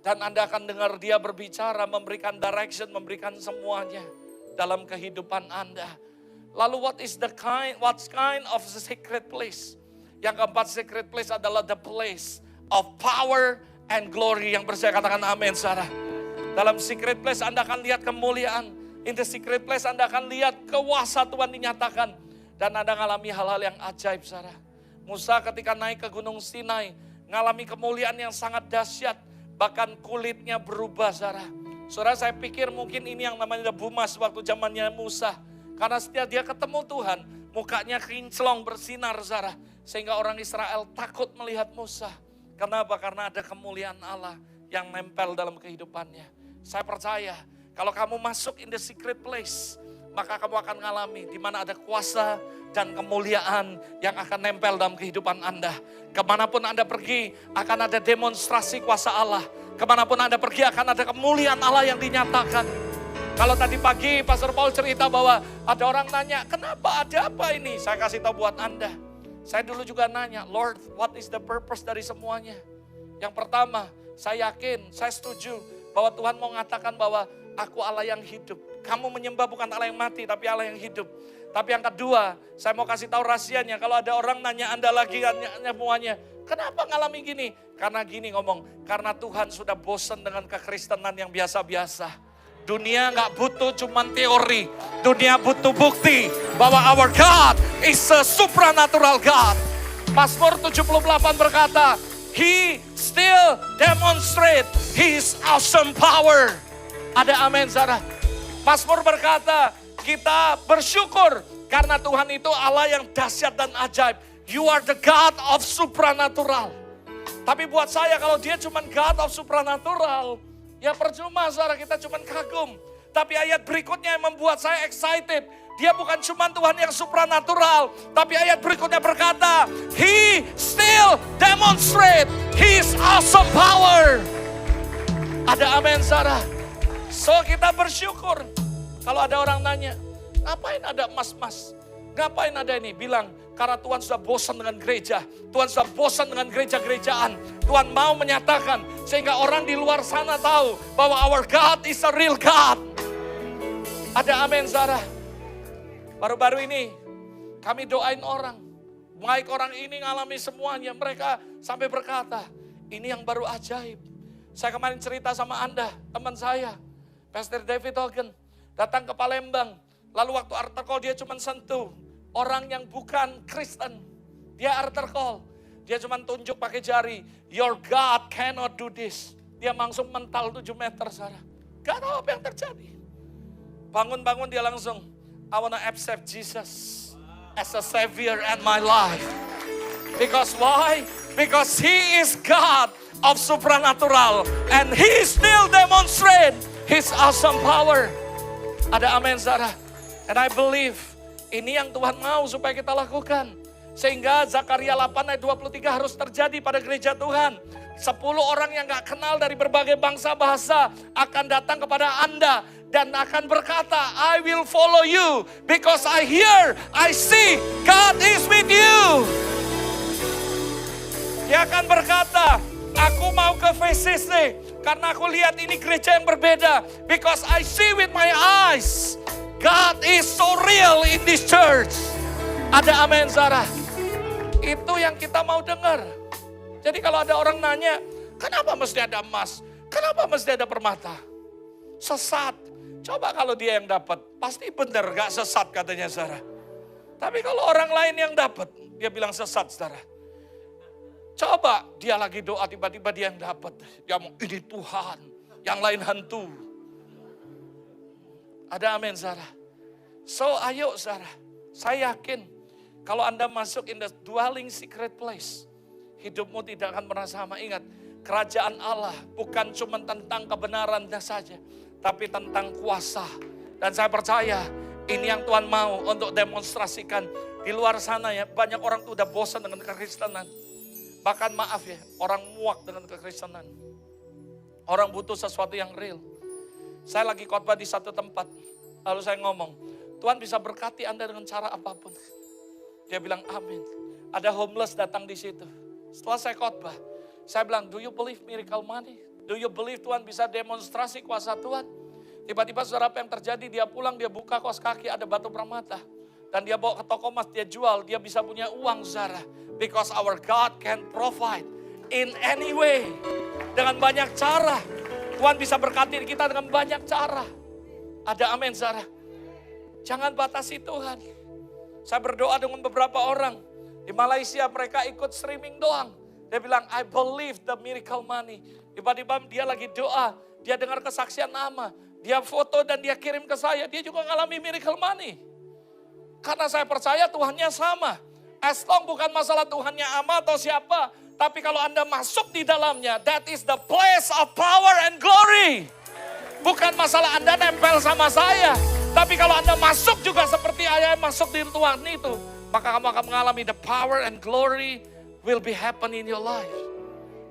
Dan Anda akan dengar dia berbicara, memberikan direction, memberikan semuanya dalam kehidupan Anda. Lalu what kind of the secret place? Yang keempat, secret place adalah the place of power and glory. Yang percaya katakan amin saudara. Dalam secret place Anda akan lihat kemuliaan. In the secret place Anda akan lihat kuasa Tuhan dinyatakan. Dan Anda mengalami hal-hal yang ajaib saudara. Musa ketika naik ke Gunung Sinai, mengalami kemuliaan yang sangat dahsyat. Bahkan kulitnya berubah saudara. Saudara saya pikir mungkin ini yang namanya bumas waktu zamannya Musa. Karena setiap dia ketemu Tuhan, mukanya kinclong bersinar saudara. Sehingga orang Israel takut melihat Musa. Kenapa? Karena ada kemuliaan Allah yang nempel dalam kehidupannya. Saya percaya kalau kamu masuk in the secret place, maka kamu akan mengalami di mana ada kuasa dan kemuliaan yang akan nempel dalam kehidupan Anda. Kemanapun Anda pergi akan ada demonstrasi kuasa Allah. Kemanapun Anda pergi akan ada kemuliaan Allah yang dinyatakan. Kalau tadi pagi Pastor Paul cerita bahwa ada orang nanya, kenapa ada apa ini? Saya kasih tahu buat Anda. Saya dulu juga nanya, Lord, what is the purpose dari semuanya? Yang pertama, saya yakin, saya setuju bahwa Tuhan mau mengatakan bahwa aku Allah yang hidup. Kamu menyembah bukan Allah yang mati, tapi Allah yang hidup. Tapi yang kedua, saya mau kasih tahu rahasianya. Kalau ada orang nanya Anda lagi, nanya semuanya, kenapa ngalami gini? Karena gini ngomong, karena Tuhan sudah bosan dengan kekristenan yang biasa-biasa. Dunia gak butuh cuman teori. Dunia butuh bukti bahwa our God is a supernatural God. Mazmur 78 berkata, He still demonstrate His awesome power. Ada amin, saudara. Mazmur berkata, kita bersyukur karena Tuhan itu Allah yang dahsyat dan ajaib. You are the God of supernatural. Tapi buat saya kalau dia cuma God of supernatural, ya percuma, saudara, kita cuma kagum. Tapi ayat berikutnya yang membuat saya excited. Dia bukan cuma Tuhan yang supranatural. Tapi ayat berikutnya berkata, He still demonstrate His awesome power. Ada amin, saudara. So kita bersyukur. Kalau ada orang nanya, ngapain ada emas-emas? Ngapain ada ini? Bilang, karena Tuhan sudah bosan dengan gereja. Tuhan sudah bosan dengan gereja-gerejaan. Tuhan mau menyatakan sehingga orang di luar sana tahu bahwa our God is a real God. Ada amin, saudara. Baru-baru ini kami doain orang. Baik orang ini ngalami semuanya. Mereka sampai berkata, ini yang baru ajaib. Saya kemarin cerita sama Anda, teman saya, Pastor David Hogan, datang ke Palembang. Lalu waktu altar call dia cuma sentuh orang yang bukan Kristen. Dia altar call. Dia cuma tunjuk pakai jari. Your God cannot do this. Dia langsung mental 7 meter, saudara. Gak tahu apa yang terjadi. Bangun-bangun dia langsung, I wanna accept Jesus as a savior in my life. Because why? Because He is God of supernatural. And He still demonstrate His awesome power. Ada amin, saudara. And I believe ini yang Tuhan mau supaya kita lakukan. Sehingga Zakaria 8 ayat 23 harus terjadi pada gereja Tuhan. 10 orang yang gak kenal dari berbagai bangsa bahasa akan datang kepada Anda. Dan akan berkata, I will follow you. Because I hear, I see, God is with you. Dia akan berkata, aku mau ke VCC. Karena aku lihat ini gereja yang berbeda. Because I see with my eyes. God is so real in this church. Ada amin, saudara. Itu yang kita mau dengar. Jadi kalau ada orang nanya, kenapa mesti ada emas? Kenapa mesti ada permata? Sesat. Coba kalau dia yang dapat, pasti benar gak sesat katanya, saudara. Tapi kalau orang lain yang dapat, dia bilang sesat, saudara. Coba dia lagi doa, tiba-tiba dia yang dapat. Dia mau, ini Tuhan, yang lain hantu. Ada amin, saudara. So ayo, saudara. Saya yakin kalau Anda masuk in the dwelling secret place, hidupmu tidak akan pernah sama. Ingat, kerajaan Allah bukan cuma tentang kebenarannya saja, tapi tentang kuasa. Dan saya percaya ini yang Tuhan mau untuk demonstrasikan. Di luar sana ya, banyak orang tuh udah bosan dengan kekristenan. Bahkan maaf ya, orang muak dengan kekristenan. Orang butuh sesuatu yang real. Saya lagi khotbah di satu tempat, lalu saya ngomong, Tuhan bisa berkati Anda dengan cara apapun. Dia bilang amin. Ada homeless datang di situ. Setelah saya khotbah, saya bilang, do you believe miracle money? Do you believe Tuhan bisa demonstrasi kuasa Tuhan? Tiba-tiba saudara apa yang terjadi, dia pulang, dia buka kaos kaki, ada batu permata. Dan dia bawa ke toko emas, dia jual, dia bisa punya uang, saudara. Because our God can provide in any way. Dengan banyak cara. Tuhan bisa berkati kita dengan banyak cara. Ada amin, saudara. Jangan batasi Tuhan. Saya berdoa dengan beberapa orang. Di Malaysia mereka ikut streaming doang. Dia bilang, I believe the miracle money. Tiba-tiba dia lagi doa. Dia dengar kesaksian nama. Dia foto dan dia kirim ke saya. Dia juga ngalami miracle money. Karena saya percaya Tuhannya sama. As long bukan masalah Tuhannya ama atau siapa. Tapi kalau Anda masuk di dalamnya, that is the place of power and glory. Bukan masalah Anda nempel sama saya. Tapi kalau Anda masuk juga seperti ayah masuk di Tuhan itu. Maka kamu akan mengalami the power and glory will be happen in your life.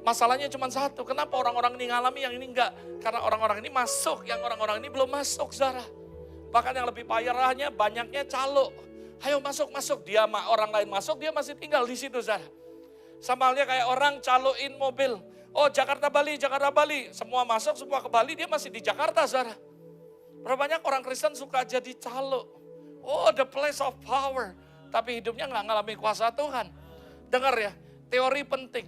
Masalahnya cuma satu. Kenapa orang-orang ini ngalami, yang ini enggak? Karena orang-orang ini masuk, yang orang-orang ini belum masuk, saudara. Bahkan yang lebih parahnya banyaknya calo. Ayo masuk. Dia orang lain masuk, dia masih tinggal di situ, saudara. Sama halnya kayak orang caloin mobil. Oh, Jakarta Bali. Semua masuk, semua ke Bali, dia masih di Jakarta, saudara. Berapa banyak orang Kristen suka jadi calo. Oh, the place of power. Tapi hidupnya nggak ngalami kuasa Tuhan. Dengar ya, teori penting.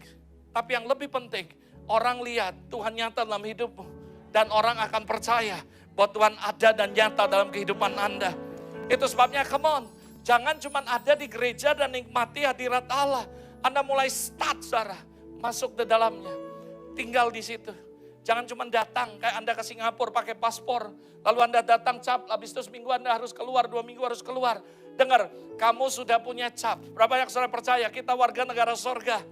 Tapi yang lebih penting, orang lihat Tuhan nyata dalam hidupmu. Dan orang akan percaya bahwa Tuhan ada dan nyata dalam kehidupan Anda. Itu sebabnya, come on. Jangan cuma ada di gereja dan nikmati hadirat Allah. Anda mulai start, saudara. Masuk ke dalamnya. Tinggal di situ. Jangan cuma datang, kayak Anda ke Singapura pakai paspor. Lalu Anda datang cap, habis itu seminggu Anda harus keluar, 2 minggu harus keluar. Dengar, kamu sudah punya cap. Berapa banyak saudara percaya, kita warga negara sorga.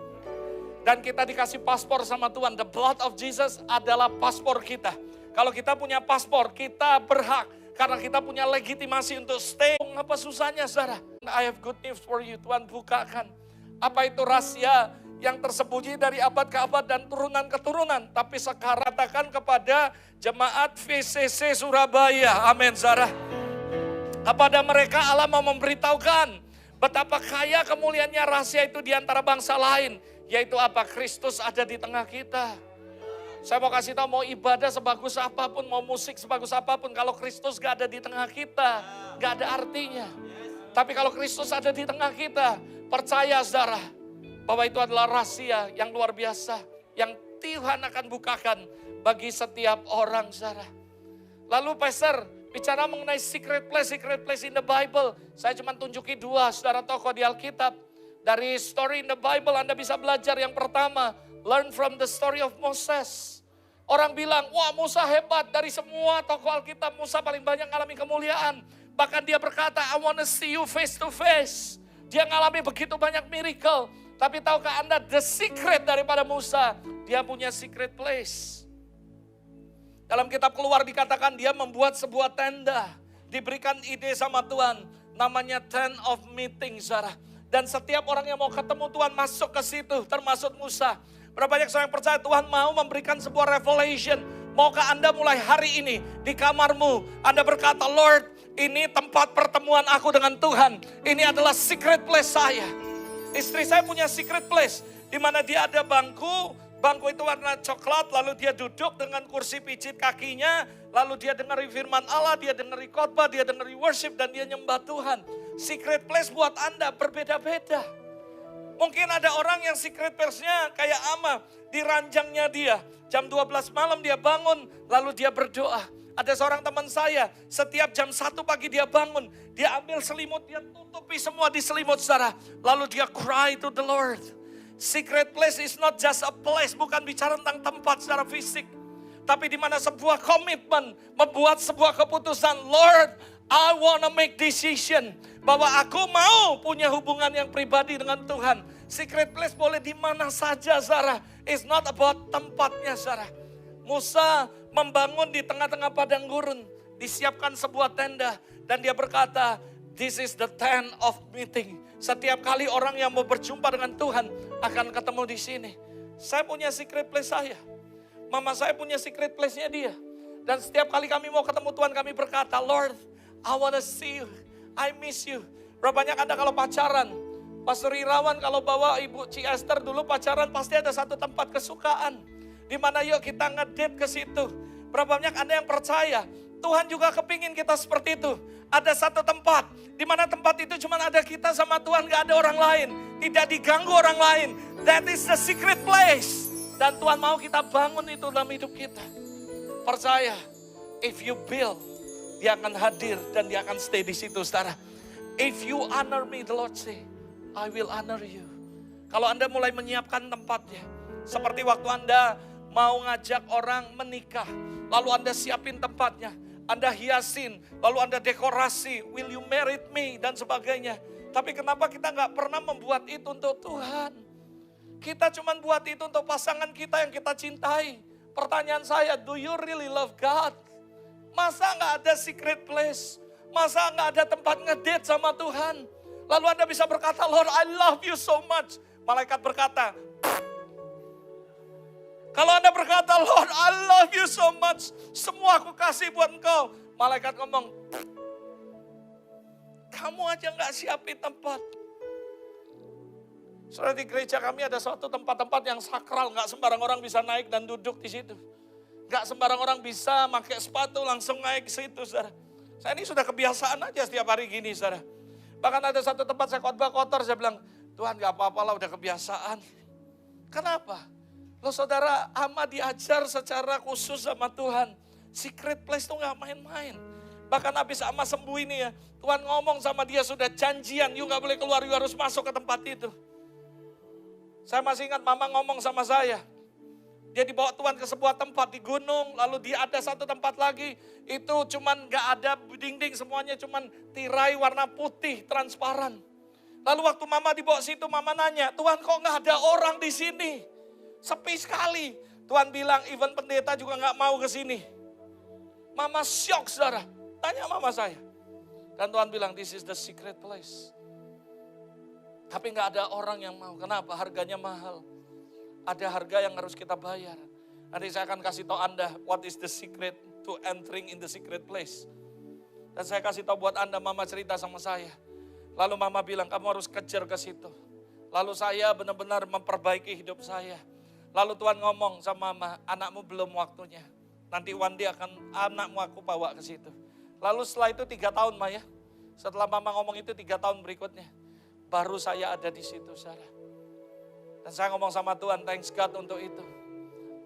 Dan kita dikasih paspor sama Tuhan. The blood of Jesus adalah paspor kita. Kalau kita punya paspor, kita berhak. Karena kita punya legitimasi untuk stay. Apa susahnya, saudara? I have good news for you. Tuhan bukakan. Apa itu rahasia yang tersembunyi dari abad ke abad dan turunan ke turunan. Tapi sekarang katakan kepada jemaat VCC Surabaya. Amin, saudara. Kepada mereka Allah mau memberitahukan betapa kaya kemuliaannya rahasia itu di antara bangsa lain. Yaitu apa? Kristus ada di tengah kita. Saya mau kasih tahu, mau ibadah sebagus apapun, mau musik sebagus apapun, kalau Kristus gak ada di tengah kita, gak ada artinya. Tapi kalau Kristus ada di tengah kita, percaya saudara, bahwa itu adalah rahasia yang luar biasa, yang Tuhan akan bukakan bagi setiap orang, saudara. Lalu Pastor bicara mengenai secret place in the Bible. Saya cuma tunjuki 2 saudara tokoh di Alkitab. Dari story in the Bible Anda bisa belajar. Yang pertama, learn from the story of Moses. Orang bilang, wah Musa hebat, dari semua tokoh Alkitab Musa paling banyak mengalami kemuliaan. Bahkan dia berkata, I want to see you face to face. Dia mengalami begitu banyak miracle. Tapi tahukah Anda the secret daripada Musa? Dia punya secret place. Dalam kitab Keluar dikatakan dia membuat sebuah tenda. Diberikan ide sama Tuhan. Namanya tent of meeting, saudara. Dan setiap orang yang mau ketemu Tuhan masuk ke situ, termasuk Musa. Berapa banyak saya yang percaya Tuhan mau memberikan sebuah revelation. Maukah Anda mulai hari ini di kamarmu, Anda berkata, Lord, ini tempat pertemuan aku dengan Tuhan. Ini adalah secret place saya. Istri saya punya secret place, di mana dia ada bangku itu warna coklat, lalu dia duduk dengan kursi pijit kakinya, lalu dia dengerin firman Allah, dia dengerin khotbah, dia dengerin worship, dan dia nyembah Tuhan. Secret place buat Anda berbeda-beda. Mungkin ada orang yang secret place-nya kayak Ama, di ranjangnya dia. Jam 12 malam dia bangun, lalu dia berdoa. Ada seorang teman saya, setiap jam 1 pagi dia bangun, dia ambil selimut, dia tutupi semua di selimut, saudara. Lalu dia cry to the Lord. Secret place is not just a place, bukan bicara tentang tempat secara fisik. Tapi di mana sebuah komitmen, membuat sebuah keputusan, Lord, I want to make decision. Bahwa aku mau punya hubungan yang pribadi dengan Tuhan. Secret place boleh di mana saja, saudara. It's not about tempatnya, saudara. Musa membangun di tengah-tengah padang gurun. Disiapkan sebuah tenda. Dan dia berkata, this is the tent of meeting. Setiap kali orang yang mau berjumpa dengan Tuhan akan ketemu di sini. Saya punya secret place saya. Mama saya punya secret place-nya dia. Dan setiap kali kami mau ketemu Tuhan, kami berkata, Lord, I want to see you. I miss you. Berapa banyak Anda kalau pacaran? Pastor Irawan kalau bawa Ibu Ci Esther dulu pacaran, pasti ada satu tempat kesukaan. Di mana yuk kita ngedate ke situ. Berapa banyak Anda yang percaya? Tuhan juga kepingin kita seperti itu. Ada satu tempat, di mana tempat itu cuma ada kita sama Tuhan, gak ada orang lain. Tidak diganggu orang lain. That is the secret place. Dan Tuhan mau kita bangun itu dalam hidup kita. Percaya, if you build, Dia akan hadir dan Dia akan stay di situ, saudara. If you honor me, the Lord say, I will honor you. Kalau Anda mulai menyiapkan tempatnya, seperti waktu Anda mau ngajak orang menikah, lalu Anda siapin tempatnya, Anda hiasin, lalu Anda dekorasi, will you marry me, dan sebagainya. Tapi kenapa kita gak pernah membuat itu untuk Tuhan? Kita cuma buat itu untuk pasangan kita yang kita cintai. Pertanyaan saya, do you really love God? Masa gak ada secret place? Masa gak ada tempat ngedate sama Tuhan? Lalu Anda bisa berkata, Lord, I love you so much. Malaikat berkata, kalau Anda berkata, Lord, I love you so much. Semua aku kasih buat engkau. Malaikat ngomong, kamu aja nggak siapin tempat. Saudara, di gereja kami ada suatu tempat-tempat yang sakral, nggak sembarang orang bisa naik dan duduk di situ. Nggak sembarang orang bisa pakai sepatu langsung naik ke situ, saudara. Saya ini sudah kebiasaan aja setiap hari gini, saudara. Bahkan ada satu tempat saya khotbah kotor, saya bilang, Tuhan gak apa-apa lah, udah kebiasaan. Kenapa? Loh saudara, Ama diajar secara khusus sama Tuhan. Secret place tuh gak main-main. Bahkan habis Ama sembuh ini ya, Tuhan ngomong sama dia, sudah janjian, you gak boleh keluar, you harus masuk ke tempat itu. Saya masih ingat mama ngomong sama saya. Dia dibawa Tuhan ke sebuah tempat di gunung, lalu dia ada satu tempat lagi, itu cuman gak ada dinding, semuanya cuman tirai warna putih, transparan. Lalu waktu mama dibawa situ, mama nanya, Tuhan kok gak ada orang di sini? Sepi sekali. Tuhan bilang, even pendeta juga gak mau ke sini. Mama syok, saudara. Tanya mama saya. Dan Tuhan bilang, this is the secret place. Tapi gak ada orang yang mau. Kenapa? Harganya mahal. Ada harga yang harus kita bayar. Nanti saya akan kasih tahu Anda, what is the secret to entering in the secret place. Dan saya kasih tahu buat Anda, mama cerita sama saya. Lalu mama bilang, kamu harus kejar ke situ. Lalu saya benar-benar memperbaiki hidup saya. Lalu Tuhan ngomong sama mama, anakmu belum waktunya. Nanti one day akan anakmu aku bawa ke situ. Lalu setelah itu 3 tahun Maya. Setelah mama ngomong itu 3 tahun berikutnya. Baru saya ada di situ, saudara. Dan saya ngomong sama Tuhan, thanks God untuk itu.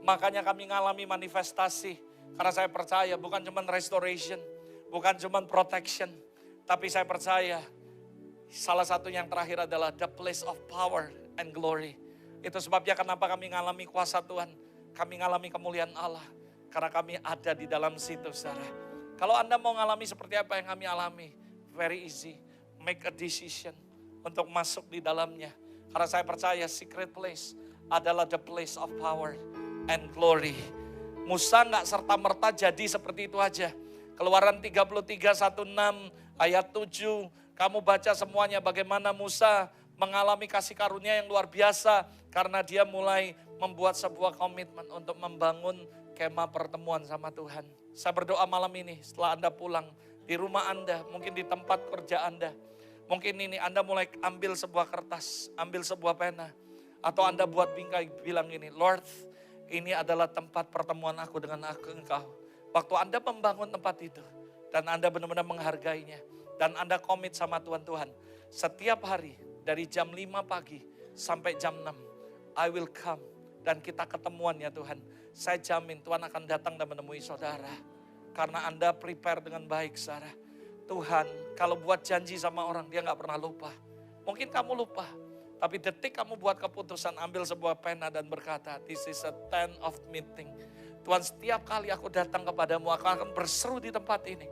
Makanya kami ngalami manifestasi. Karena saya percaya bukan cuma restoration. Bukan cuma protection. Tapi saya percaya salah satu yang terakhir adalah the place of power and glory. Itu sebabnya kenapa kami ngalami kuasa Tuhan. Kami ngalami kemuliaan Allah. Karena kami ada di dalam situ, saudara. Kalau Anda mau ngalami seperti apa yang kami alami, very easy. Make a decision untuk masuk di dalamnya. Karena saya percaya secret place adalah the place of power and glory. Musa gak serta-merta jadi seperti itu aja. Keluaran 33:16 ayat 7. Kamu baca semuanya bagaimana Musa mengalami kasih karunia yang luar biasa. Karena dia mulai membuat sebuah komitmen untuk membangun kemah pertemuan sama Tuhan. Saya berdoa malam ini setelah Anda pulang di rumah Anda, mungkin di tempat kerja Anda. Mungkin ini Anda mulai ambil sebuah kertas, ambil sebuah pena. Atau Anda buat bingkai bilang ini, Lord, ini adalah tempat pertemuan aku dengan Engkau. Waktu Anda membangun tempat itu, dan Anda benar-benar menghargainya. Dan Anda komit sama Tuhan, setiap hari dari jam 5 pagi sampai jam 6, I will come. Dan kita ketemuan ya Tuhan. Saya jamin Tuhan akan datang dan menemui saudara. Karena Anda prepare dengan baik, saudara. Tuhan kalau buat janji sama orang dia gak pernah lupa. Mungkin kamu lupa. Tapi detik kamu buat keputusan ambil sebuah pena dan berkata, this is a tent of meeting. Tuhan setiap kali aku datang kepadamu, aku akan berseru di tempat ini.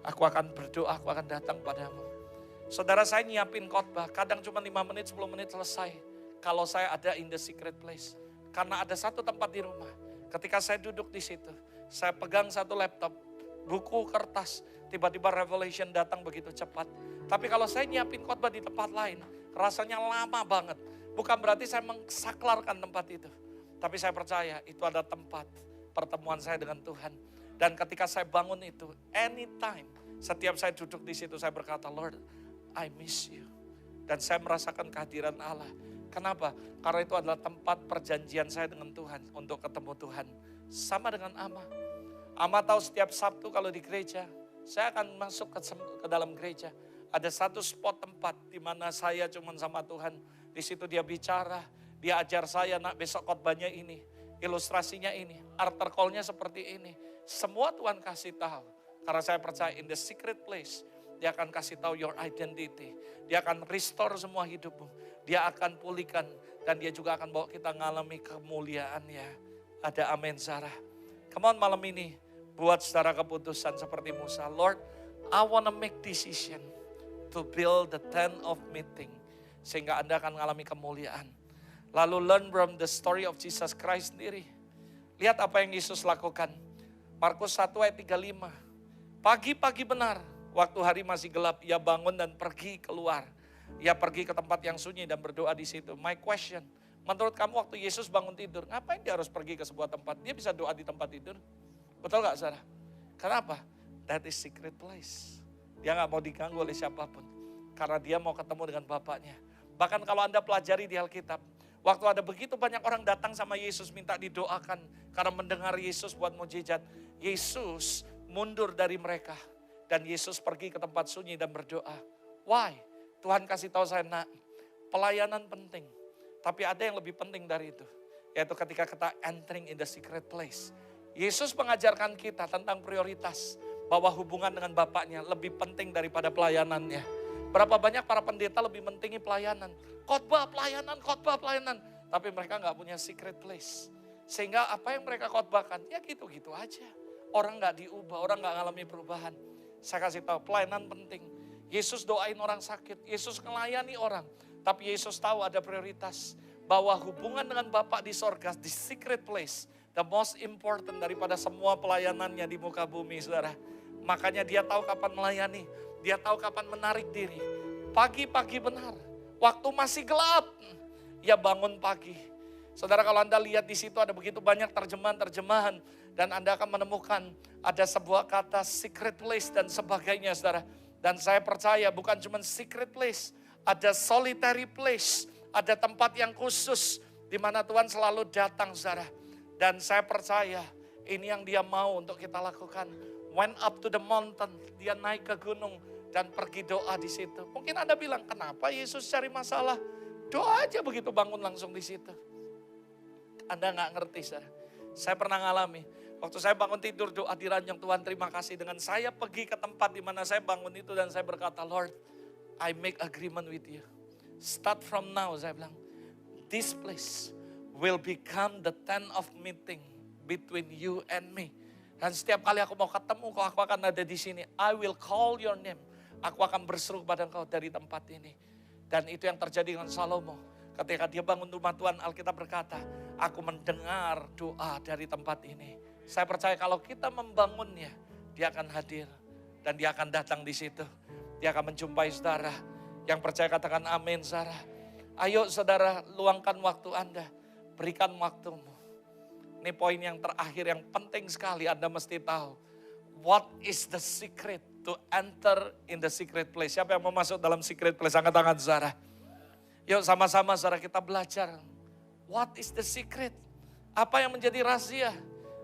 Aku akan berdoa, aku akan datang padamu. Saudara, saya nyiapin khotbah, kadang cuma 5 menit, 10 menit selesai. Kalau saya ada in the secret place. Karena ada satu tempat di rumah. Ketika saya duduk di situ, saya pegang satu laptop, buku, kertas. Tiba-tiba revelation datang begitu cepat. Tapi kalau saya nyiapin khotbah di tempat lain, rasanya lama banget. Bukan berarti saya mengsaklarkan tempat itu. Tapi saya percaya itu ada tempat pertemuan saya dengan Tuhan. Dan ketika saya bangun itu, anytime, setiap saya duduk di situ saya berkata, Lord, I miss you. Dan saya merasakan kehadiran Allah. Kenapa? Karena itu adalah tempat perjanjian saya dengan Tuhan untuk ketemu Tuhan. Sama dengan Ama. Ama tahu setiap Sabtu kalau di gereja, saya akan masuk ke dalam gereja. Ada satu spot tempat di mana saya cuma sama Tuhan. Di situ dia bicara, dia ajar saya, nak besok khotbahnya ini, ilustrasinya ini, altar call-nya seperti ini. Semua Tuhan kasih tahu. Karena saya percaya in the secret place, dia akan kasih tahu your identity. Dia akan restore semua hidupmu. Dia akan pulihkan dan dia juga akan bawa kita ngalami kemuliaannya. Ada amin, Sarah. Come on, malam ini buat secara keputusan seperti Musa. Lord, I wanna make decision to build the tent of meeting. Sehingga Anda akan mengalami kemuliaan. Lalu learn from the story of Jesus Christ sendiri. Lihat apa yang Yesus lakukan. Markus 1 ayat 35. Pagi-pagi benar, waktu hari masih gelap, ia bangun dan pergi keluar. Ia pergi ke tempat yang sunyi dan berdoa di situ. My question, menurut kamu waktu Yesus bangun tidur, ngapain dia harus pergi ke sebuah tempat? Dia bisa doa di tempat tidur. Betul gak, saudara? Kenapa? That is secret place. Dia gak mau diganggu oleh siapapun. Karena dia mau ketemu dengan Bapaknya. Bahkan kalau Anda pelajari di Alkitab, waktu ada begitu banyak orang datang sama Yesus minta didoakan karena mendengar Yesus buat mukjizat, Yesus mundur dari mereka dan Yesus pergi ke tempat sunyi dan berdoa. Why? Tuhan kasih tahu saya, nak, pelayanan penting, tapi ada yang lebih penting dari itu, yaitu ketika kita entering in the secret place. Yesus mengajarkan kita tentang prioritas, bahwa hubungan dengan Bapaknya lebih penting daripada pelayanannya. Berapa banyak para pendeta lebih mentingin pelayanan. Khotbah, pelayanan. Tapi mereka nggak punya secret place. Sehingga apa yang mereka khotbahkan, ya gitu-gitu aja. Orang nggak diubah, orang nggak ngalami perubahan. Saya kasih tahu, pelayanan penting. Yesus doain orang sakit, Yesus melayani orang. Tapi Yesus tahu ada prioritas. Bahwa hubungan dengan Bapa di sorga, di secret place, the most important daripada semua pelayanannya di muka bumi, saudara. Makanya dia tahu kapan melayani, dia tahu kapan menarik diri. Pagi-pagi benar, waktu masih gelap, ya bangun pagi. Saudara, kalau Anda lihat di situ ada begitu banyak terjemahan-terjemahan, dan Anda akan menemukan ada sebuah kata secret place dan sebagainya, saudara. Dan saya percaya bukan cuma secret place, ada solitary place, ada tempat yang khusus di mana Tuhan selalu datang, saudara. Dan saya percaya ini yang dia mau untuk kita lakukan. Went up to the mountain, dia naik ke gunung dan pergi doa di situ. Mungkin Anda bilang, kenapa Yesus cari masalah? Doa aja begitu bangun langsung di situ. Anda nggak ngerti, saudara. Saya pernah ngalami. Waktu saya bangun tidur doa di ranjang, Tuhan terima kasih dengan saya pergi ke tempat di mana saya bangun itu dan saya berkata, Lord, I make agreement with you. Start from now, saya bilang, this place will become the tent of meeting between you and me. Dan setiap kali aku mau ketemu, aku akan ada di sini. I will call your name. Aku akan berseru kepada engkau dari tempat ini. Dan itu yang terjadi dengan Salomo. Ketika dia bangun rumah Tuhan, Alkitab berkata, aku mendengar doa dari tempat ini. Saya percaya kalau kita membangunnya, dia akan hadir. Dan dia akan datang di situ. Dia akan menjumpai saudara. Yang percaya katakan amin, saudara. Ayo saudara, luangkan waktu Anda. Berikan waktumu. Ini poin yang terakhir yang penting sekali Anda mesti tahu. What is the secret to enter in the secret place? Siapa yang mau masuk dalam secret place? Angkat tangan saudara. Yuk sama-sama saudara kita belajar. What is the secret? Apa yang menjadi rahasia?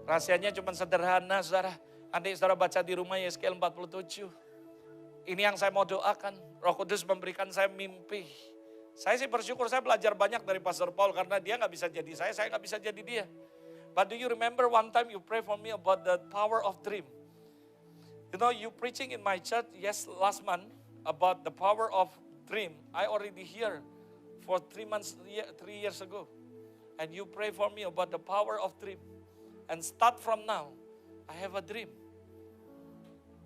Rahasianya cuma sederhana saudara. Nanti saudara baca di rumah Yeskiel 47. Ini yang saya mau doakan. Roh Kudus memberikan saya mimpi. Saya sih bersyukur saya belajar banyak dari Pastor Paul. Karena dia gak bisa jadi saya gak bisa jadi dia. But do you remember one time you pray for me about the power of dream? You know, you preaching in my church, yes, last month about the power of dream. I already hear for 3 years ago. And you pray for me about the power of dream. And start from now, I have a dream.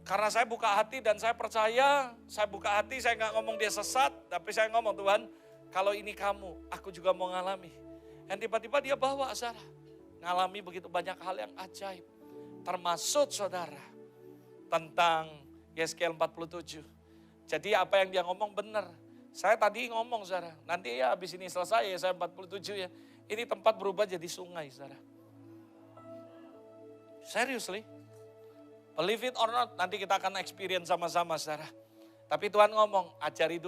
Karena saya buka hati dan saya percaya, saya buka hati, saya gak ngomong dia sesat, tapi saya ngomong, Tuhan, kalau ini kamu, aku juga mau ngalami. Dan tiba-tiba dia bawa, saudara. Ngalami begitu banyak hal yang ajaib. Termasuk saudara tentang Yeskiel 47. Jadi apa yang dia ngomong benar. Saya tadi ngomong saudara, nanti ya habis ini selesai ya saya 47 ya. Ini tempat berubah jadi sungai saudara. Seriously. Believe it or not, nanti kita akan experience sama-sama saudara. Tapi Tuhan ngomong, ajari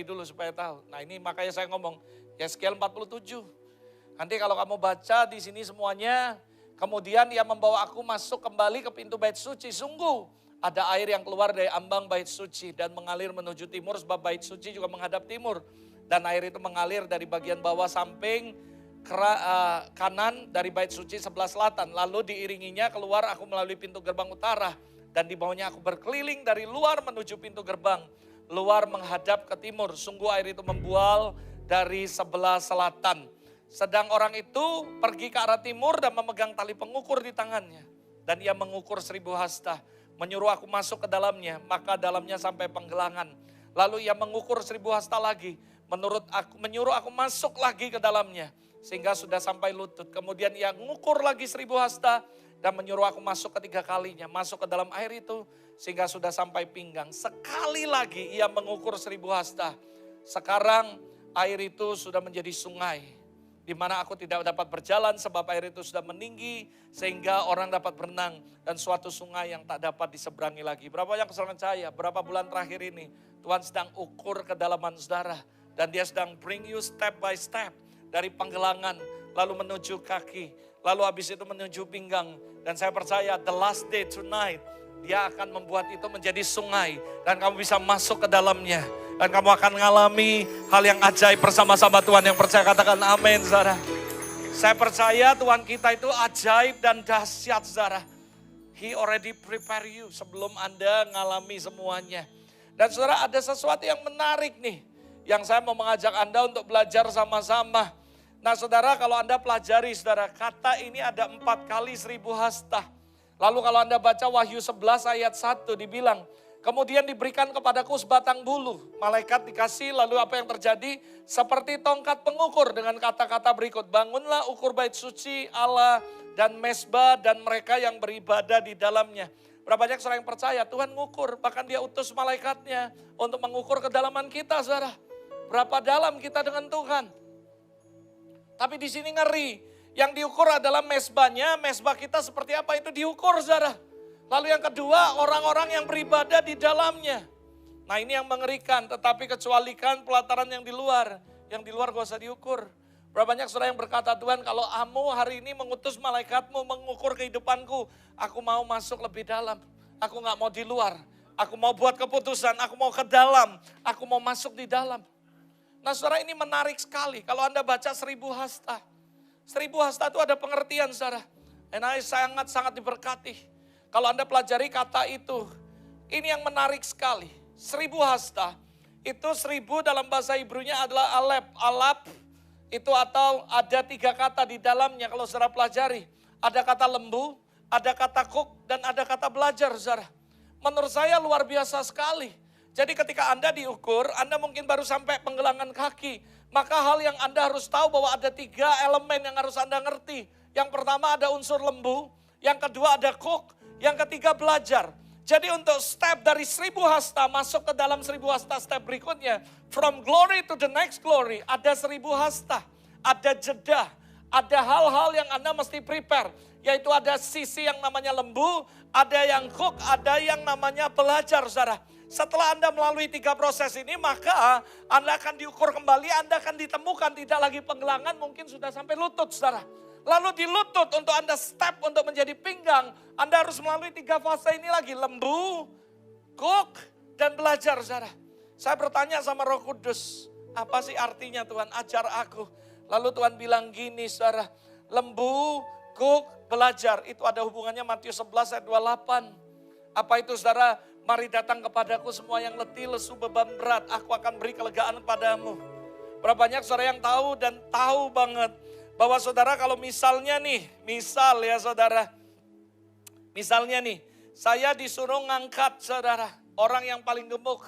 dulu supaya tahu. Nah ini makanya saya ngomong, Yeskiel 47. Nanti kalau kamu baca di sini semuanya, kemudian ia membawa aku masuk kembali ke pintu bait suci. Sungguh ada air yang keluar dari ambang bait suci dan mengalir menuju timur sebab bait suci juga menghadap timur. Dan air itu mengalir dari bagian bawah samping kanan dari bait suci sebelah selatan. Lalu diiringinya keluar aku melalui pintu gerbang utara. Dan di bawahnya aku berkeliling dari luar menuju pintu gerbang. Luar menghadap ke timur. Sungguh air itu membual dari sebelah selatan. Sedang orang itu pergi ke arah timur dan memegang tali pengukur di tangannya. Dan ia mengukur 1000 hasta. Menyuruh aku masuk ke dalamnya, maka dalamnya sampai penggelangan. Lalu ia mengukur 1000 hasta lagi. Menyuruh aku masuk lagi ke dalamnya. Sehingga sudah sampai lutut. Kemudian ia mengukur lagi 1000 hasta. Dan menyuruh aku masuk ketiga kalinya. Masuk ke dalam air itu. Sehingga sudah sampai pinggang. Sekali lagi ia mengukur 1000 hasta. Sekarang air itu sudah menjadi sungai. di mana aku tidak dapat berjalan sebab air itu sudah meninggi sehingga orang dapat berenang dan suatu sungai yang tak dapat diseberangi lagi. Berapa yang percaya? Berapa bulan terakhir ini Tuhan sedang ukur kedalaman saudara dan dia sedang bring you step by step dari penggelangan lalu menuju kaki, lalu habis itu menuju pinggang, dan saya percaya the last day tonight dia akan membuat itu menjadi sungai dan kamu bisa masuk ke dalamnya. Dan kamu akan mengalami hal yang ajaib bersama-sama Tuhan. Yang percaya katakan amin, saudara. Saya percaya Tuhan kita itu ajaib dan dahsyat, saudara. He already prepare you sebelum Anda mengalami semuanya. Dan saudara, ada sesuatu yang menarik nih, yang saya mau mengajak Anda untuk belajar sama-sama. Nah saudara, kalau Anda pelajari saudara, kata ini ada 4 kali 1000 hasta. Lalu kalau Anda baca Wahyu 11 ayat 1 dibilang, kemudian diberikan kepadaku sebatang bulu. Malaikat dikasih, lalu apa yang terjadi? Seperti tongkat pengukur dengan kata-kata berikut. Bangunlah ukur bait suci Allah dan mesbah dan mereka yang beribadah di dalamnya. Berapa banyak saudara yang percaya Tuhan ngukur. Bahkan dia utus malaikatnya untuk mengukur kedalaman kita saudara. Berapa dalam kita dengan Tuhan. Tapi di sini ngeri. Yang diukur adalah mesbahnya. Mesbah kita seperti apa itu diukur saudara. Lalu yang kedua, orang-orang yang beribadah di dalamnya. Nah ini yang mengerikan, tetapi kecualikan pelataran yang di luar. Yang di luar gak usah diukur. Berapa banyak saudara yang berkata, Tuhan kalau kamu hari ini mengutus malaikatmu mengukur kehidupanku, aku mau masuk lebih dalam. Aku gak mau di luar. Aku mau buat keputusan, aku mau ke dalam. Aku mau masuk di dalam. Nah saudara ini menarik sekali. Kalau Anda baca 1000 hasta. 1000 hasta itu ada pengertian saudara. Dan saya sangat-sangat diberkati. Kalau Anda pelajari kata itu, ini yang menarik sekali. 1000 hasta, itu 1000 dalam bahasa Hebrew-nya adalah alep. Alap itu atau ada 3 kata di dalamnya kalau saudara pelajari. Ada kata lembu, ada kata kuk, dan ada kata belajar saudara. Menurut saya luar biasa sekali. Jadi ketika Anda diukur, Anda mungkin baru sampai penggelangan kaki. Maka hal yang Anda harus tahu bahwa ada 3 elemen yang harus Anda ngerti. Yang pertama ada unsur lembu, yang kedua ada kuk, yang ketiga belajar. Jadi untuk step dari 1000 hasta masuk ke dalam 1000 hasta step berikutnya. From glory to the next glory ada 1000 hasta. Ada jeda. Ada hal-hal yang Anda mesti prepare. Yaitu ada sisi yang namanya lembu. Ada yang hook. Ada yang namanya belajar saudara. Setelah Anda melalui 3 proses ini maka Anda akan diukur kembali. Anda akan ditemukan tidak lagi penggelangan mungkin sudah sampai lutut saudara. Lalu di lutut untuk Anda step untuk menjadi pinggang, Anda harus melalui 3 fase ini lagi. Lembu, kuk, dan belajar saudara. Saya bertanya sama Roh Kudus, apa sih artinya Tuhan? Ajar aku. Lalu Tuhan bilang gini saudara, lembu, kuk, belajar. Itu ada hubungannya Matius 11 ayat 28. Apa itu saudara? Mari datang kepadaku semua yang letih, lesu, beban berat. Aku akan beri kelegaan padamu. Berapa banyak saudara yang tahu dan tahu banget. Bahwa saudara kalau misalnya nih, misal ya saudara. Misalnya nih, saya disuruh ngangkat saudara, orang yang paling gemuk.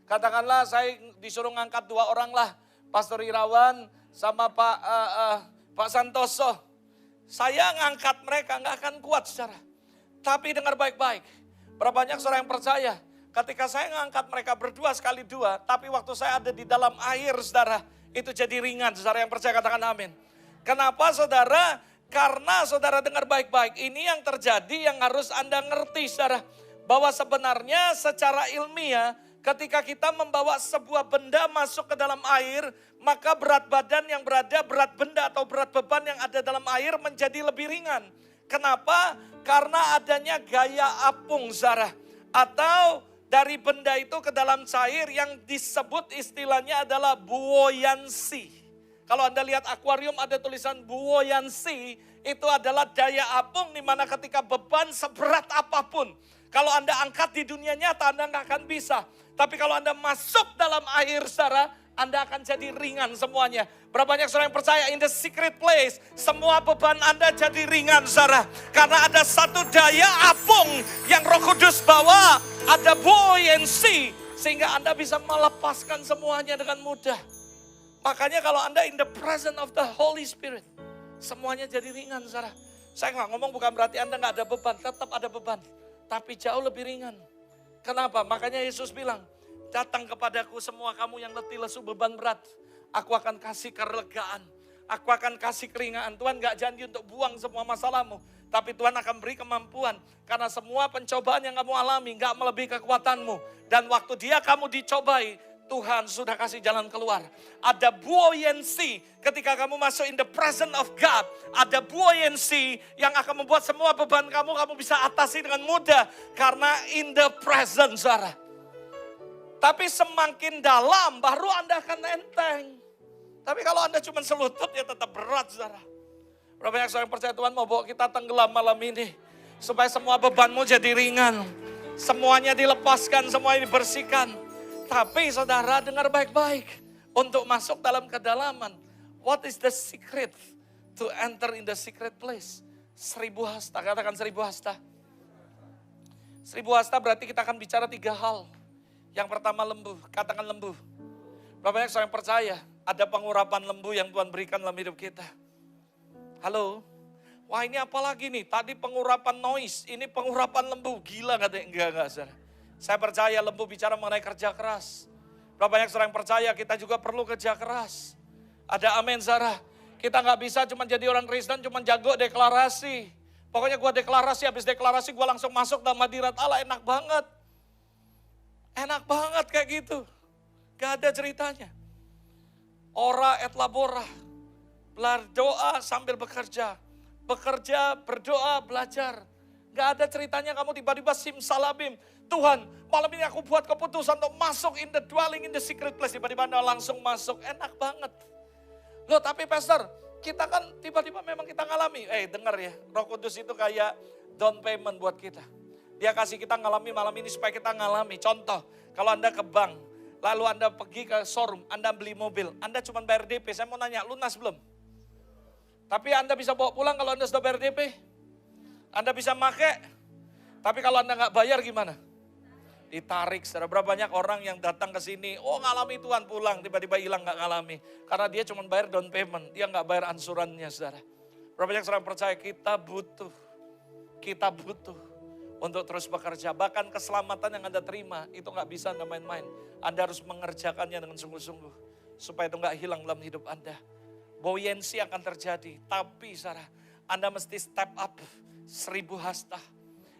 Katakanlah saya disuruh ngangkat 2 orang lah. Pastor Irawan sama Pak Santoso. Saya ngangkat mereka gak akan kuat saudara. Tapi dengar baik-baik. Berapa banyak saudara yang percaya. Ketika saya ngangkat mereka berdua sekali 2. Tapi waktu saya ada di dalam air saudara. Itu jadi ringan saudara yang percaya katakan amin. Kenapa saudara? Karena saudara dengar baik-baik. Ini yang terjadi yang harus Anda ngerti saudara. Bahwa sebenarnya secara ilmiah ketika kita membawa sebuah benda masuk ke dalam air. Maka berat badan yang berada, berat benda atau berat beban yang ada dalam air menjadi lebih ringan. Kenapa? Karena adanya gaya apung saudara. Atau dari benda itu ke dalam cair yang disebut istilahnya adalah buoyancy. Kalau Anda lihat akuarium ada tulisan buoyancy, itu adalah daya apung di mana ketika beban seberat apapun. Kalau Anda angkat di dunia nyata Anda nggak akan bisa. Tapi kalau Anda masuk dalam air saudara, Anda akan jadi ringan semuanya. Berapa banyak saudara yang percaya in the secret place, semua beban Anda jadi ringan saudara. Karena ada satu daya apung yang Roh Kudus bawa, ada buoyancy. Sehingga Anda bisa melepaskan semuanya dengan mudah. Makanya kalau Anda in the presence of the Holy Spirit, semuanya jadi ringan saudara. Saya nggak ngomong bukan berarti Anda nggak ada beban, tetap ada beban. Tapi jauh lebih ringan. Kenapa? Makanya Yesus bilang, datang kepadaku semua kamu yang letih lesu beban berat. Aku akan kasih kelegaan. Aku akan kasih keringanan. Tuhan gak janji untuk buang semua masalahmu. Tapi Tuhan akan beri kemampuan. Karena semua pencobaan yang kamu alami gak melebihi kekuatanmu. Dan waktu kamu dicobai, Tuhan sudah kasih jalan keluar. Ada buoyancy ketika kamu masuk in the presence of God. Ada buoyancy yang akan membuat semua beban kamu bisa atasi dengan mudah. Karena in the presence, saudara. Tapi semakin dalam baru Anda akan enteng. Tapi kalau Anda cuma selutut ya tetap berat, saudara. Berapa banyak saudara yang percaya Tuhan mau bawa kita tenggelam malam ini. Supaya semua bebanmu jadi ringan. Semuanya dilepaskan, semuanya dibersihkan. Tapi saudara dengar baik-baik. Untuk masuk dalam kedalaman. What is the secret to enter in the secret place? 1000 hasta, katakan 1000 hasta. 1000 hasta berarti kita akan bicara 3 hal. Yang pertama lembu, katakan lembu. Berapa banyak saudara yang percaya ada pengurapan lembu yang Tuhan berikan dalam hidup kita? Halo? Wah ini apa lagi nih? Tadi pengurapan noise, ini pengurapan lembu. Gila katanya, enggak saudara. Saya percaya lembu bicara mengenai kerja keras. Berapa banyak saudara yang percaya kita juga perlu kerja keras. Ada amin saudara. Kita gak bisa cuma jadi orang Kristen, cuma jago deklarasi. Pokoknya gue deklarasi, habis deklarasi gue langsung masuk dalam hadirat Allah, enak banget. Enak banget kayak gitu. Gak ada ceritanya. Ora et labora. Berdoa sambil bekerja. Bekerja, berdoa, belajar. Gak ada ceritanya kamu tiba-tiba simsalabim. Tuhan, malam ini aku buat keputusan untuk masuk in the dwelling in the secret place. Tiba-tiba Anda langsung masuk. Enak banget. Loh tapi pastor, kita kan tiba-tiba memang kita ngalami. Dengar ya, Roh Kudus itu kayak down payment buat kita. Dia kasih kita ngalami malam ini supaya kita ngalami. Contoh, kalau Anda ke bank, lalu Anda pergi ke showroom, Anda beli mobil, Anda cuma bayar DP. Saya mau nanya, lunas belum? Tapi Anda bisa bawa pulang kalau Anda sudah bayar DP. Anda bisa pakai. Tapi kalau Anda nggak bayar gimana? Ditarik. Saudara, berapa banyak orang yang datang ke sini, ngalami Tuhan pulang, tiba-tiba hilang nggak ngalami. Karena dia cuma bayar down payment, dia nggak bayar ansurannya, saudara. Berapa banyak orang percaya kita butuh untuk terus bekerja. Bahkan keselamatan yang Anda terima itu gak bisa Anda main-main. Anda harus mengerjakannya dengan sungguh-sungguh. Supaya itu gak hilang dalam hidup Anda. Buoyancy akan terjadi. Tapi saudara, Anda mesti step up 1000 hasta.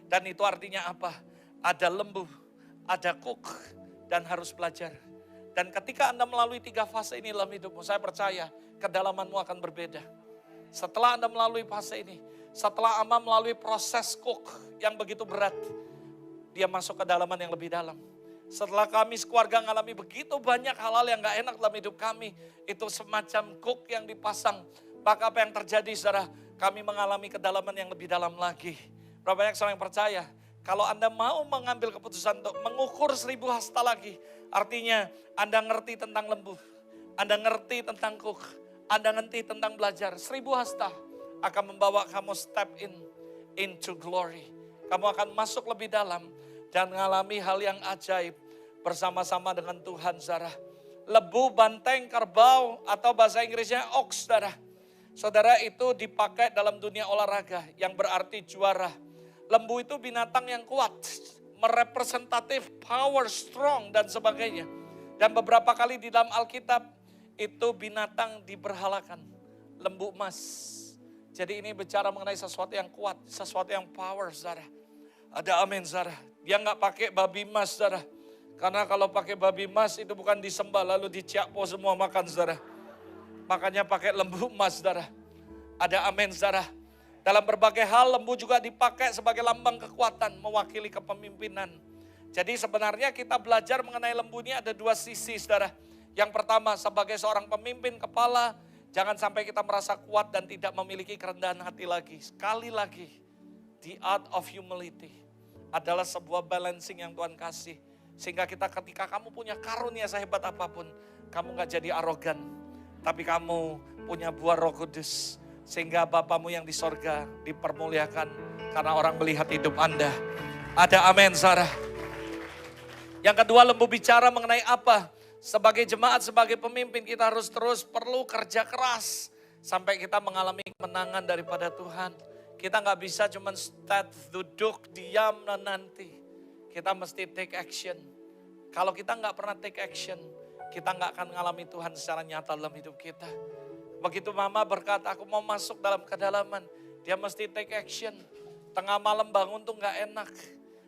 Dan itu artinya apa? Ada lembu, ada cook, dan harus belajar. Dan ketika Anda melalui 3 fase ini dalam hidupmu, saya percaya kedalamanmu akan berbeda. Setelah Anda melalui fase ini, setelah Anda melalui proses cook yang begitu berat, dia masuk ke dalaman yang lebih dalam. Setelah kami sekeluarga mengalami begitu banyak hal-hal yang gak enak dalam hidup kami, itu semacam cook yang dipasang. Maka apa yang terjadi saudara? Kami mengalami kedalaman yang lebih dalam lagi. Berapa banyak orang yang percaya? Kalau Anda mau mengambil keputusan untuk mengukur 1000 hasta lagi, artinya Anda ngerti tentang lembu, Anda ngerti tentang cook, Anda ngerti tentang belajar. 1000 hasta akan membawa kamu step into glory. Kamu akan masuk lebih dalam dan mengalami hal yang ajaib bersama-sama dengan Tuhan, saudara. Lebu, banteng, kerbau atau bahasa Inggrisnya ox, saudara. Saudara, itu dipakai dalam dunia olahraga yang berarti juara. Lembu itu binatang yang kuat, merepresentatif, power, strong dan sebagainya. Dan beberapa kali di dalam Alkitab itu binatang diberhalakan. Lembu emas. Jadi ini bicara mengenai sesuatu yang kuat, sesuatu yang power, saudara. Ada amin, saudara. Dia nggak pakai babi emas, saudara. Karena kalau pakai babi emas itu bukan disembah lalu diciakpo semua makan, saudara. Makanya pakai lembu emas, saudara. Ada amin, saudara. Dalam berbagai hal lembu juga dipakai sebagai lambang kekuatan, mewakili kepemimpinan. Jadi sebenarnya kita belajar mengenai lembu ini ada 2 sisi, saudara. Yang pertama, sebagai seorang pemimpin kepala, jangan sampai kita merasa kuat dan tidak memiliki kerendahan hati lagi. Sekali lagi, the art of humility adalah sebuah balancing yang Tuhan kasih. Sehingga ketika kamu punya karunia sehebat apapun, kamu gak jadi arogan. Tapi kamu punya buah Roh Kudus. Sehingga Bapamu yang di sorga dipermuliakan karena orang melihat hidup Anda. Ada amin, saudara. Yang kedua, lembu bicara mengenai apa? Sebagai jemaat, sebagai pemimpin kita harus terus perlu kerja keras. Sampai kita mengalami kemenangan daripada Tuhan. Kita gak bisa cuma duduk, diam dan nanti. Kita mesti take action. Kalau kita gak pernah take action, kita gak akan mengalami Tuhan secara nyata dalam hidup kita. Begitu mama berkata, aku mau masuk dalam kedalaman. Dia mesti take action. Tengah malam bangun tuh gak enak.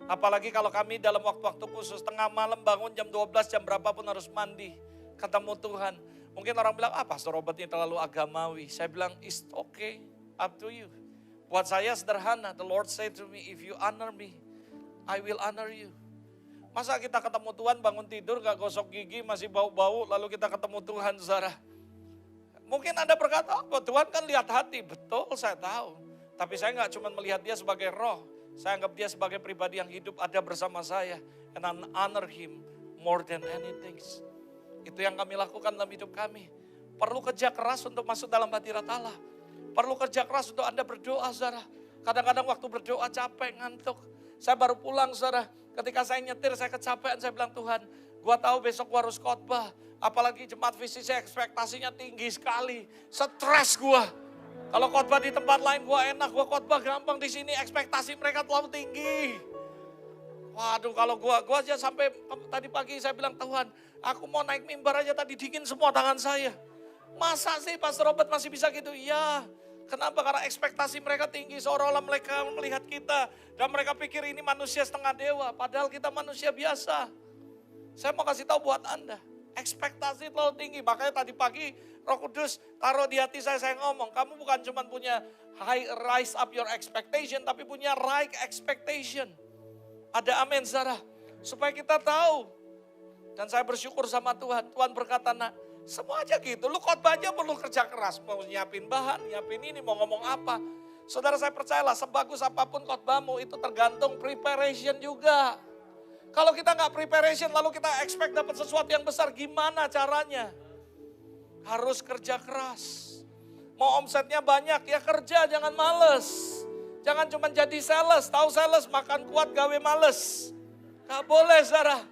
Apalagi kalau kami dalam waktu-waktu khusus. Tengah malam bangun jam 12, jam berapapun harus mandi. Ketemu Tuhan. Mungkin orang bilang, Pastor Robert ini terlalu agamawi. Saya bilang, it's okay, up to you. Buat saya sederhana, the Lord said to me, if you honor me, I will honor you. Masa kita ketemu Tuhan bangun tidur gak gosok gigi, masih bau-bau, lalu kita ketemu Tuhan, saudara. Mungkin Anda berkata, Tuhan kan lihat hati. Betul, saya tahu. Tapi saya gak cuma melihat dia sebagai roh. Saya anggap dia sebagai pribadi yang hidup ada bersama saya. And I honor him more than anything. Itu yang kami lakukan dalam hidup kami. Perlu kerja keras untuk masuk dalam hadirat Allah. Perlu kerja keras untuk Anda berdoa, saudara. Kadang-kadang waktu berdoa capek, ngantuk. Saya baru pulang, saudara. Ketika saya nyetir, saya kecapean. Saya bilang, Tuhan, gua tahu besok gua harus khotbah. Apalagi jemaat visi saya ekspektasinya tinggi sekali. Stres gua. Kalau khotbah di tempat lain gua enak, gua khotbah gampang. Di sini ekspektasi mereka terlalu tinggi. Waduh, kalau gua aja sampai tadi pagi saya bilang, Tuhan, aku mau naik mimbar aja tadi dingin semua tangan saya. Masa sih Pastor Robert masih bisa gitu? Iya. Kenapa? Karena ekspektasi mereka tinggi, seolah-olah mereka melihat kita. Dan mereka pikir ini manusia setengah dewa, padahal kita manusia biasa. Saya mau kasih tahu buat Anda, ekspektasi terlalu tinggi. Makanya tadi pagi Roh Kudus taruh di hati saya ngomong, kamu bukan cuma punya rise up your expectation, tapi punya right expectation. Ada amin, saudara. Supaya kita tahu. Dan saya bersyukur sama Tuhan. Tuhan berkata, nak, semua aja gitu. Lu khotbah aja perlu kerja keras. Mau nyiapin bahan, nyiapin ini, mau ngomong apa. Saudara, saya percayalah, sebagus apapun khotbahmu itu tergantung preparation juga. Kalau kita nggak preparation, lalu kita expect dapat sesuatu yang besar, gimana caranya? Harus kerja keras. Mau omsetnya banyak, ya kerja, jangan males. Jangan cuma jadi sales, tahu sales, makan kuat, gawe males. Gak boleh, saudara.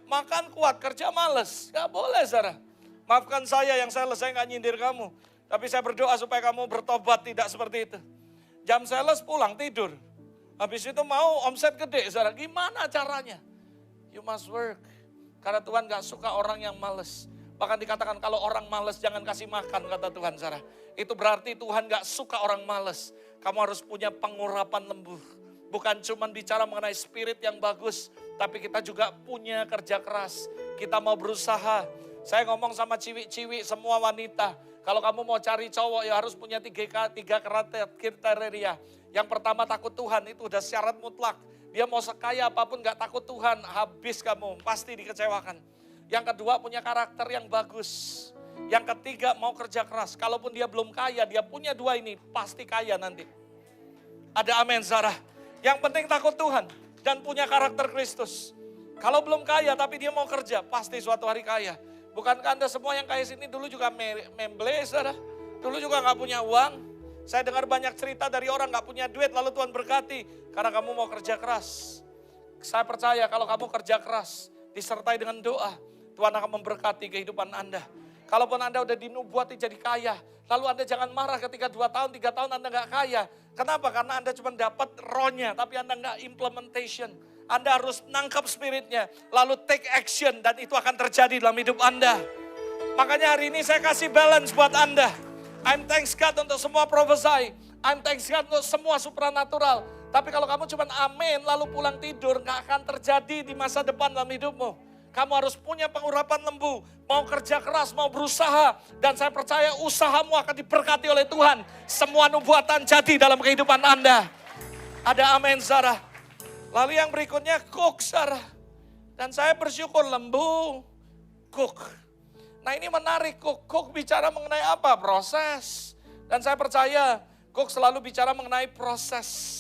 Makan kuat, kerja males. Gak boleh, saudara. Maafkan saya yang sales, saya gak nyindir kamu. Tapi saya berdoa supaya kamu bertobat, tidak seperti itu. Jam sales pulang, tidur. Habis itu mau omset gede, saudara. Gimana caranya? You must work. Karena Tuhan gak suka orang yang males. Bahkan dikatakan kalau orang males jangan kasih makan, kata Tuhan, saudara. Itu berarti Tuhan gak suka orang males. Kamu harus punya pengurapan lembu. Bukan cuma bicara mengenai spirit yang bagus, tapi kita juga punya kerja keras. Kita mau berusaha. Saya ngomong sama ciwi-ciwi semua wanita. Kalau kamu mau cari cowok ya harus punya tiga kriteria. Yang pertama takut Tuhan, itu udah syarat mutlak. Dia mau sekaya apapun gak takut Tuhan, habis kamu, pasti dikecewakan. Yang kedua punya karakter yang bagus. Yang ketiga mau kerja keras. Kalaupun dia belum kaya, dia punya dua ini, pasti kaya nanti. Ada amin, saudara. Yang penting takut Tuhan dan punya karakter Kristus. Kalau belum kaya tapi dia mau kerja, pasti suatu hari kaya. Bukankah Anda semua yang kaya sini dulu juga memble, saudara? Dulu juga gak punya uang. Saya dengar banyak cerita dari orang gak punya duit, lalu Tuhan berkati. Karena kamu mau kerja keras. Saya percaya kalau kamu kerja keras, disertai dengan doa, Tuhan akan memberkati kehidupan Anda. Kalaupun Anda udah dinubuati jadi kaya, lalu Anda jangan marah ketika 2 tahun, 3 tahun Anda gak kaya. Kenapa? Karena Anda cuma dapat rohnya, tapi Anda gak implementation. Anda harus nangkap spiritnya, lalu take action, dan itu akan terjadi dalam hidup Anda. Makanya hari ini saya kasih balance buat Anda. I'm thanks God untuk semua prophesy. I'm thanks God untuk semua supranatural. Tapi kalau kamu cuma amin, lalu pulang tidur, gak akan terjadi di masa depan dalam hidupmu. Kamu harus punya pengurapan lembu, mau kerja keras, mau berusaha. Dan saya percaya usahamu akan diberkati oleh Tuhan. Semua nubuatan jadi dalam kehidupan Anda. Ada amin, saudara. Lalu yang berikutnya cook, saudara. Dan saya bersyukur lembu, cook. Nah ini menarik, cook bicara mengenai apa? Proses. Dan saya percaya cook selalu bicara mengenai proses.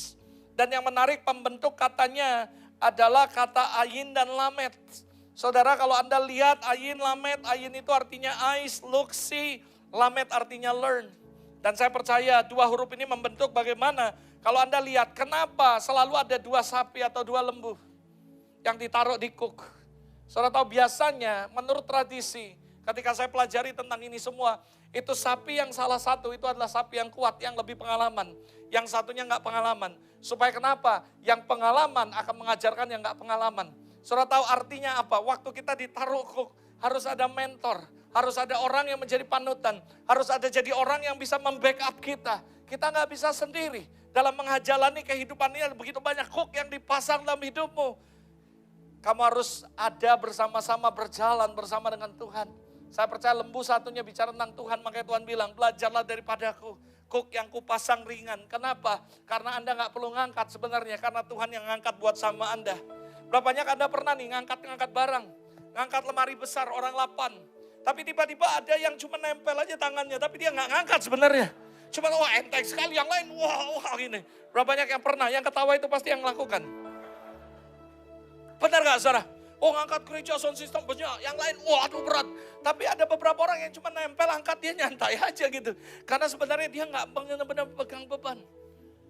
Dan yang menarik pembentuk katanya adalah kata ayin dan lamet. Saudara kalau Anda lihat ayin, lamet, ayin itu artinya eyes, look, see, lamet artinya learn. Dan saya percaya 2 huruf ini membentuk bagaimana kalau Anda lihat kenapa selalu ada 2 sapi atau 2 lembu yang ditaruh di cook. Saudara tahu biasanya menurut tradisi ketika saya pelajari tentang ini semua, itu sapi yang salah satu itu adalah sapi yang kuat, yang lebih pengalaman. Yang satunya enggak pengalaman. Supaya kenapa? Yang pengalaman akan mengajarkan yang enggak pengalaman. Saudara tahu artinya apa? Waktu kita ditaruh cook, harus ada mentor. Harus ada orang yang menjadi panutan. Harus ada jadi orang yang bisa membackup kita. Kita nggak bisa sendiri. Dalam menjalani kehidupan ini ada begitu banyak hook yang dipasang dalam hidupmu. Kamu harus ada bersama-sama berjalan bersama dengan Tuhan. Saya percaya Lembu satunya bicara tentang Tuhan. Makanya Tuhan bilang, belajarlah daripadaku. Hook yang kupasang ringan. Kenapa? Karena Anda nggak perlu ngangkat sebenarnya. Karena Tuhan yang ngangkat buat sama Anda. Berapa banyak Anda pernah nih ngangkat barang. Ngangkat lemari besar orang 8. Tapi tiba-tiba ada yang cuma nempel aja tangannya. Tapi dia nggak ngangkat sebenarnya. Cuma wah enteng sekali, yang lain wah gini. Berapa banyak yang pernah, yang ketawa itu pasti yang lakukan. Benar gak saudara? Oh ngangkat gereja sound system banyak, yang lain wah aduh berat. Tapi ada beberapa orang yang cuma nempel, angkat dia nyantai aja gitu. Karena sebenarnya dia gak benar-benar pegang beban.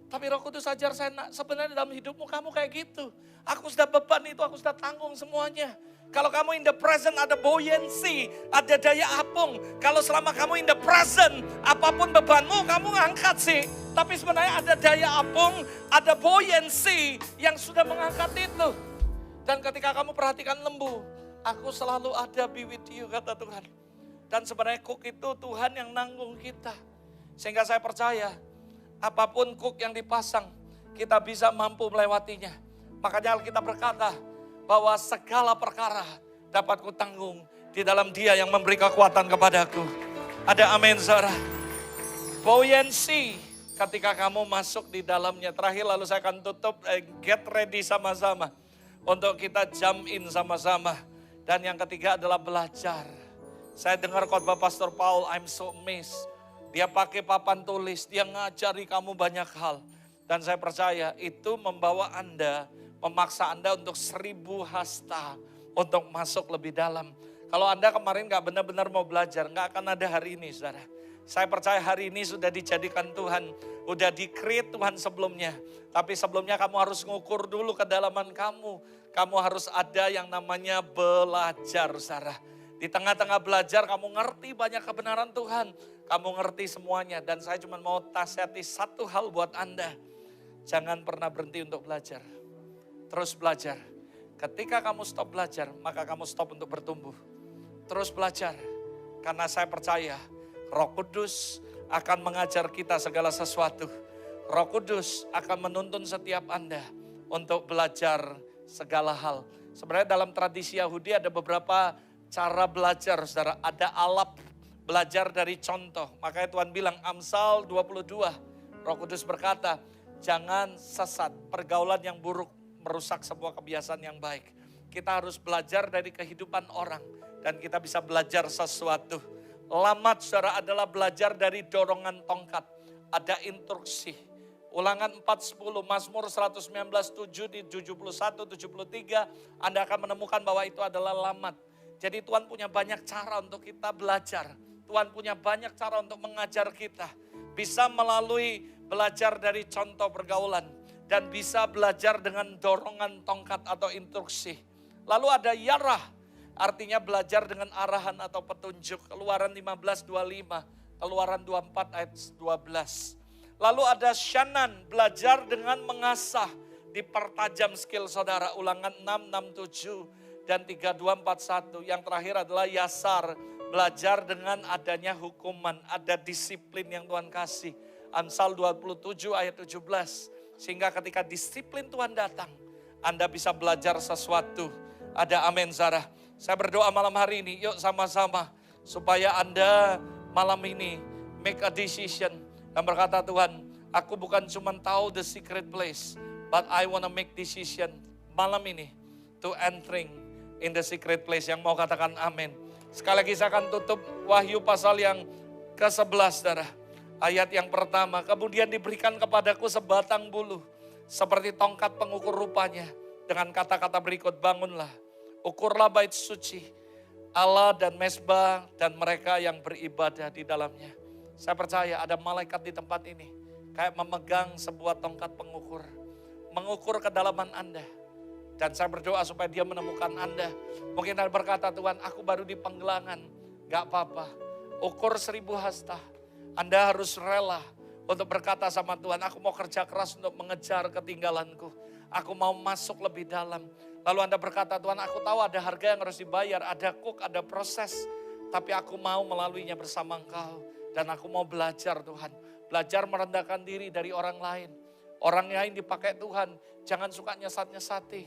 Tapi Roh Kudus ajar saya, sebenarnya dalam hidupmu kamu kayak gitu. Aku sudah beban itu, aku sudah tanggung semuanya. Kalau kamu in the present ada buoyancy, ada daya apung. Kalau selama kamu in the present, apapun bebanmu kamu ngangkat sih. Tapi sebenarnya ada daya apung, ada buoyancy yang sudah mengangkat itu. Dan ketika kamu perhatikan Lembu, aku selalu ada be with you kata Tuhan. Dan sebenarnya Cook itu Tuhan yang nanggung kita. Sehingga saya percaya, apapun Cook yang dipasang, kita bisa mampu melewatinya. Makanya Alkitab berkata, bahwa segala perkara dapat kutanggung di dalam Dia yang memberi kekuatan kepadaku. Ada amin saudara. Buoyancy ketika kamu masuk di dalamnya. Terakhir lalu saya akan tutup, get ready sama-sama. Untuk kita jump in sama-sama. Dan yang ketiga adalah belajar. Saya dengar khotbah Pastor Paul, I'm so amazed. Dia pakai papan tulis, dia ngajari kamu banyak hal. Dan saya percaya itu membawa Anda, memaksa Anda untuk 1000 hasta untuk masuk lebih dalam. Kalau Anda kemarin gak benar-benar mau belajar, gak akan ada hari ini saudara. Saya percaya hari ini sudah dijadikan Tuhan, udah di-create Tuhan sebelumnya. Tapi sebelumnya kamu harus ngukur dulu kedalaman kamu. Kamu harus ada yang namanya belajar saudara. Di tengah-tengah belajar kamu ngerti banyak kebenaran Tuhan. Kamu ngerti semuanya dan saya cuma mau tasihati satu hal buat Anda. Jangan pernah berhenti untuk belajar. Terus belajar. Ketika kamu stop belajar, maka kamu stop untuk bertumbuh. Terus belajar. Karena saya percaya Roh Kudus akan mengajar kita segala sesuatu. Roh Kudus akan menuntun setiap Anda untuk belajar segala hal. Sebenarnya dalam tradisi Yahudi ada beberapa cara belajar, saudara. Ada alap belajar dari contoh. Makanya Tuhan bilang Amsal 22. Roh Kudus berkata, jangan sesat, pergaulan yang buruk merusak sebuah kebiasaan yang baik. Kita harus belajar dari kehidupan orang dan kita bisa belajar sesuatu. Lamat saudara adalah belajar dari dorongan tongkat. Ada instruksi. Ulangan 4:10, Mazmur 119:7 di 71, 73. Anda akan menemukan bahwa itu adalah lamat. Jadi Tuhan punya banyak cara untuk kita belajar. Tuhan punya banyak cara untuk mengajar kita. Bisa melalui belajar dari contoh pergaulan. Dan bisa belajar dengan dorongan tongkat atau instruksi. Lalu ada yarah, artinya belajar dengan arahan atau petunjuk. Keluaran 15:25, Keluaran 24 ayat 12. Lalu ada syanan, belajar dengan mengasah, dipertajam skill saudara. Ulangan 6, 6, 7 dan 32, 41. Yang terakhir adalah yasar, belajar dengan adanya hukuman, ada disiplin yang Tuhan kasih. Amsal 27 ayat 17. Sehingga ketika disiplin Tuhan datang, Anda bisa belajar sesuatu. Ada amin Sarah. Saya berdoa malam hari ini, yuk sama-sama. Supaya Anda malam ini make a decision. Dan berkata Tuhan, aku bukan cuma tahu the secret place. But I want to make decision malam ini to entering in the secret place. Yang mau katakan amin. Sekali lagi saya akan tutup Wahyu pasal yang ke-11 saudara. Ayat yang pertama, kemudian diberikan kepadaku sebatang bulu, seperti tongkat pengukur rupanya. Dengan kata-kata berikut, bangunlah, ukurlah bait suci, Allah dan mezbah dan mereka yang beribadah di dalamnya. Saya percaya ada malaikat di tempat ini, kayak memegang sebuah tongkat pengukur. Mengukur kedalaman Anda. Dan saya berdoa supaya dia menemukan Anda. Mungkin Anda berkata, Tuhan aku baru di Penggelangan, gak apa-apa. Ukur 1000 hasta. Anda harus rela untuk berkata sama Tuhan, aku mau kerja keras untuk mengejar ketinggalanku. Aku mau masuk lebih dalam. Lalu Anda berkata, Tuhan aku tahu ada harga yang harus dibayar, ada cook, ada proses. Tapi aku mau melaluinya bersama Engkau. Dan aku mau belajar Tuhan. Belajar merendahkan diri dari orang lain. Orang lain dipakai Tuhan. Jangan suka nyesat-nyesati.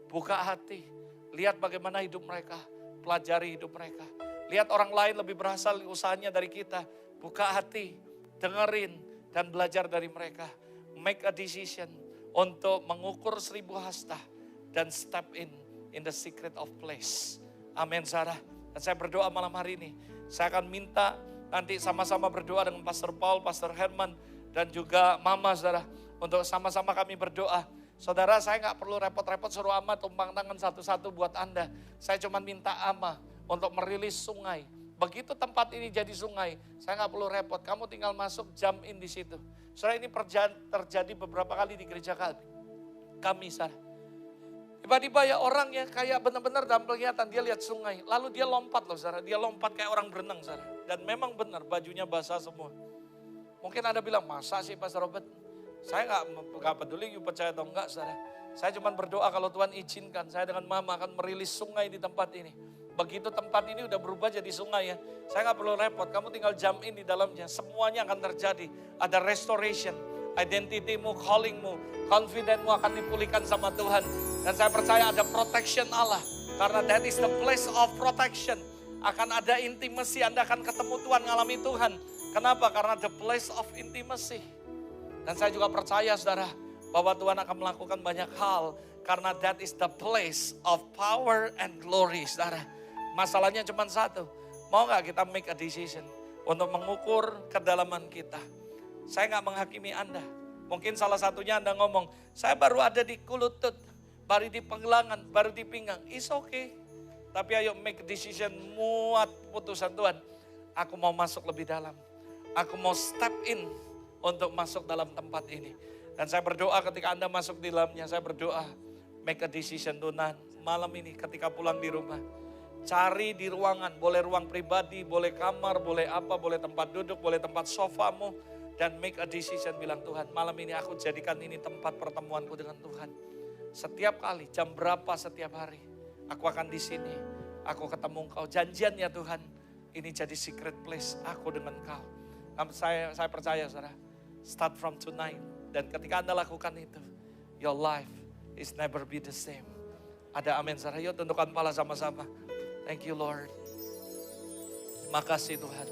Buka hati. Lihat bagaimana hidup mereka. Pelajari hidup mereka. Lihat orang lain lebih berhasil usahanya dari kita. Buka hati. Dengerin. Dan belajar dari mereka. Make a decision. Untuk mengukur 1000 hasta. Dan step in the secret of place. Amin Sarah. Dan saya berdoa malam hari ini. Saya akan minta nanti sama-sama berdoa dengan Pastor Paul, Pastor Herman, dan juga Mama Saudara. Untuk sama-sama kami berdoa. Saudara, saya gak perlu repot-repot suruh Ama tumpang tangan satu-satu buat Anda. Saya cuma minta Ama untuk merilis sungai. Begitu tempat ini jadi sungai, saya gak perlu repot. Kamu tinggal masuk, jump in di situ. Saudara, ini terjadi beberapa kali di gereja kami Saudara. Tiba-tiba ya orang ya kayak benar-benar dalam penglihatan dia lihat sungai. Lalu dia lompat loh saudara, dia lompat kayak orang berenang saudara. Dan memang benar bajunya basah semua. Mungkin Anda bilang, masa sih Pastor Robert? Saya gak peduli you percaya atau enggak saudara. Saya cuma berdoa kalau Tuhan izinkan, saya dengan Mama akan merilis sungai di tempat ini. Begitu tempat ini udah berubah jadi sungai ya. Saya gak perlu repot, kamu tinggal jump in di dalamnya. Semuanya akan terjadi, ada restoration. Identitimu, callingmu, confidentmu akan dipulihkan sama Tuhan. Dan saya percaya ada protection Allah. Karena that is the place of protection. Akan ada intimacy, Anda akan ketemu Tuhan, ngalami Tuhan. Kenapa? Karena the place of intimacy. Dan saya juga percaya saudara, bahwa Tuhan akan melakukan banyak hal. Karena that is the place of power and glory saudara. Masalahnya cuma satu. Mau gak kita make a decision untuk mengukur kedalaman kita? Saya gak menghakimi Anda. Mungkin salah satunya Anda ngomong, saya baru ada di kulutut, baru di penggelangan, baru di pinggang. It's okay. Tapi ayo make decision, muat putusan Tuhan. Aku mau masuk lebih dalam. Aku mau step in untuk masuk dalam tempat ini. Dan saya berdoa ketika Anda masuk di dalamnya, saya berdoa, make a decision Tuhan. Malam ini ketika pulang di rumah, cari di ruangan, boleh ruang pribadi, boleh kamar, boleh apa, boleh tempat duduk, boleh tempat sofamu. Dan make a decision bilang Tuhan, malam ini aku jadikan ini tempat pertemuanku dengan Tuhan. Setiap kali, jam berapa setiap hari, aku akan di sini. Aku ketemu Engkau, janjian ya Tuhan. Ini jadi secret place aku dengan Engkau. Saya percaya saudara, start from tonight. Dan ketika Anda lakukan itu, your life is never be the same. Ada amin saudara, yuk tundukkan kepala sama-sama. Thank you Lord. Makasih Tuhan.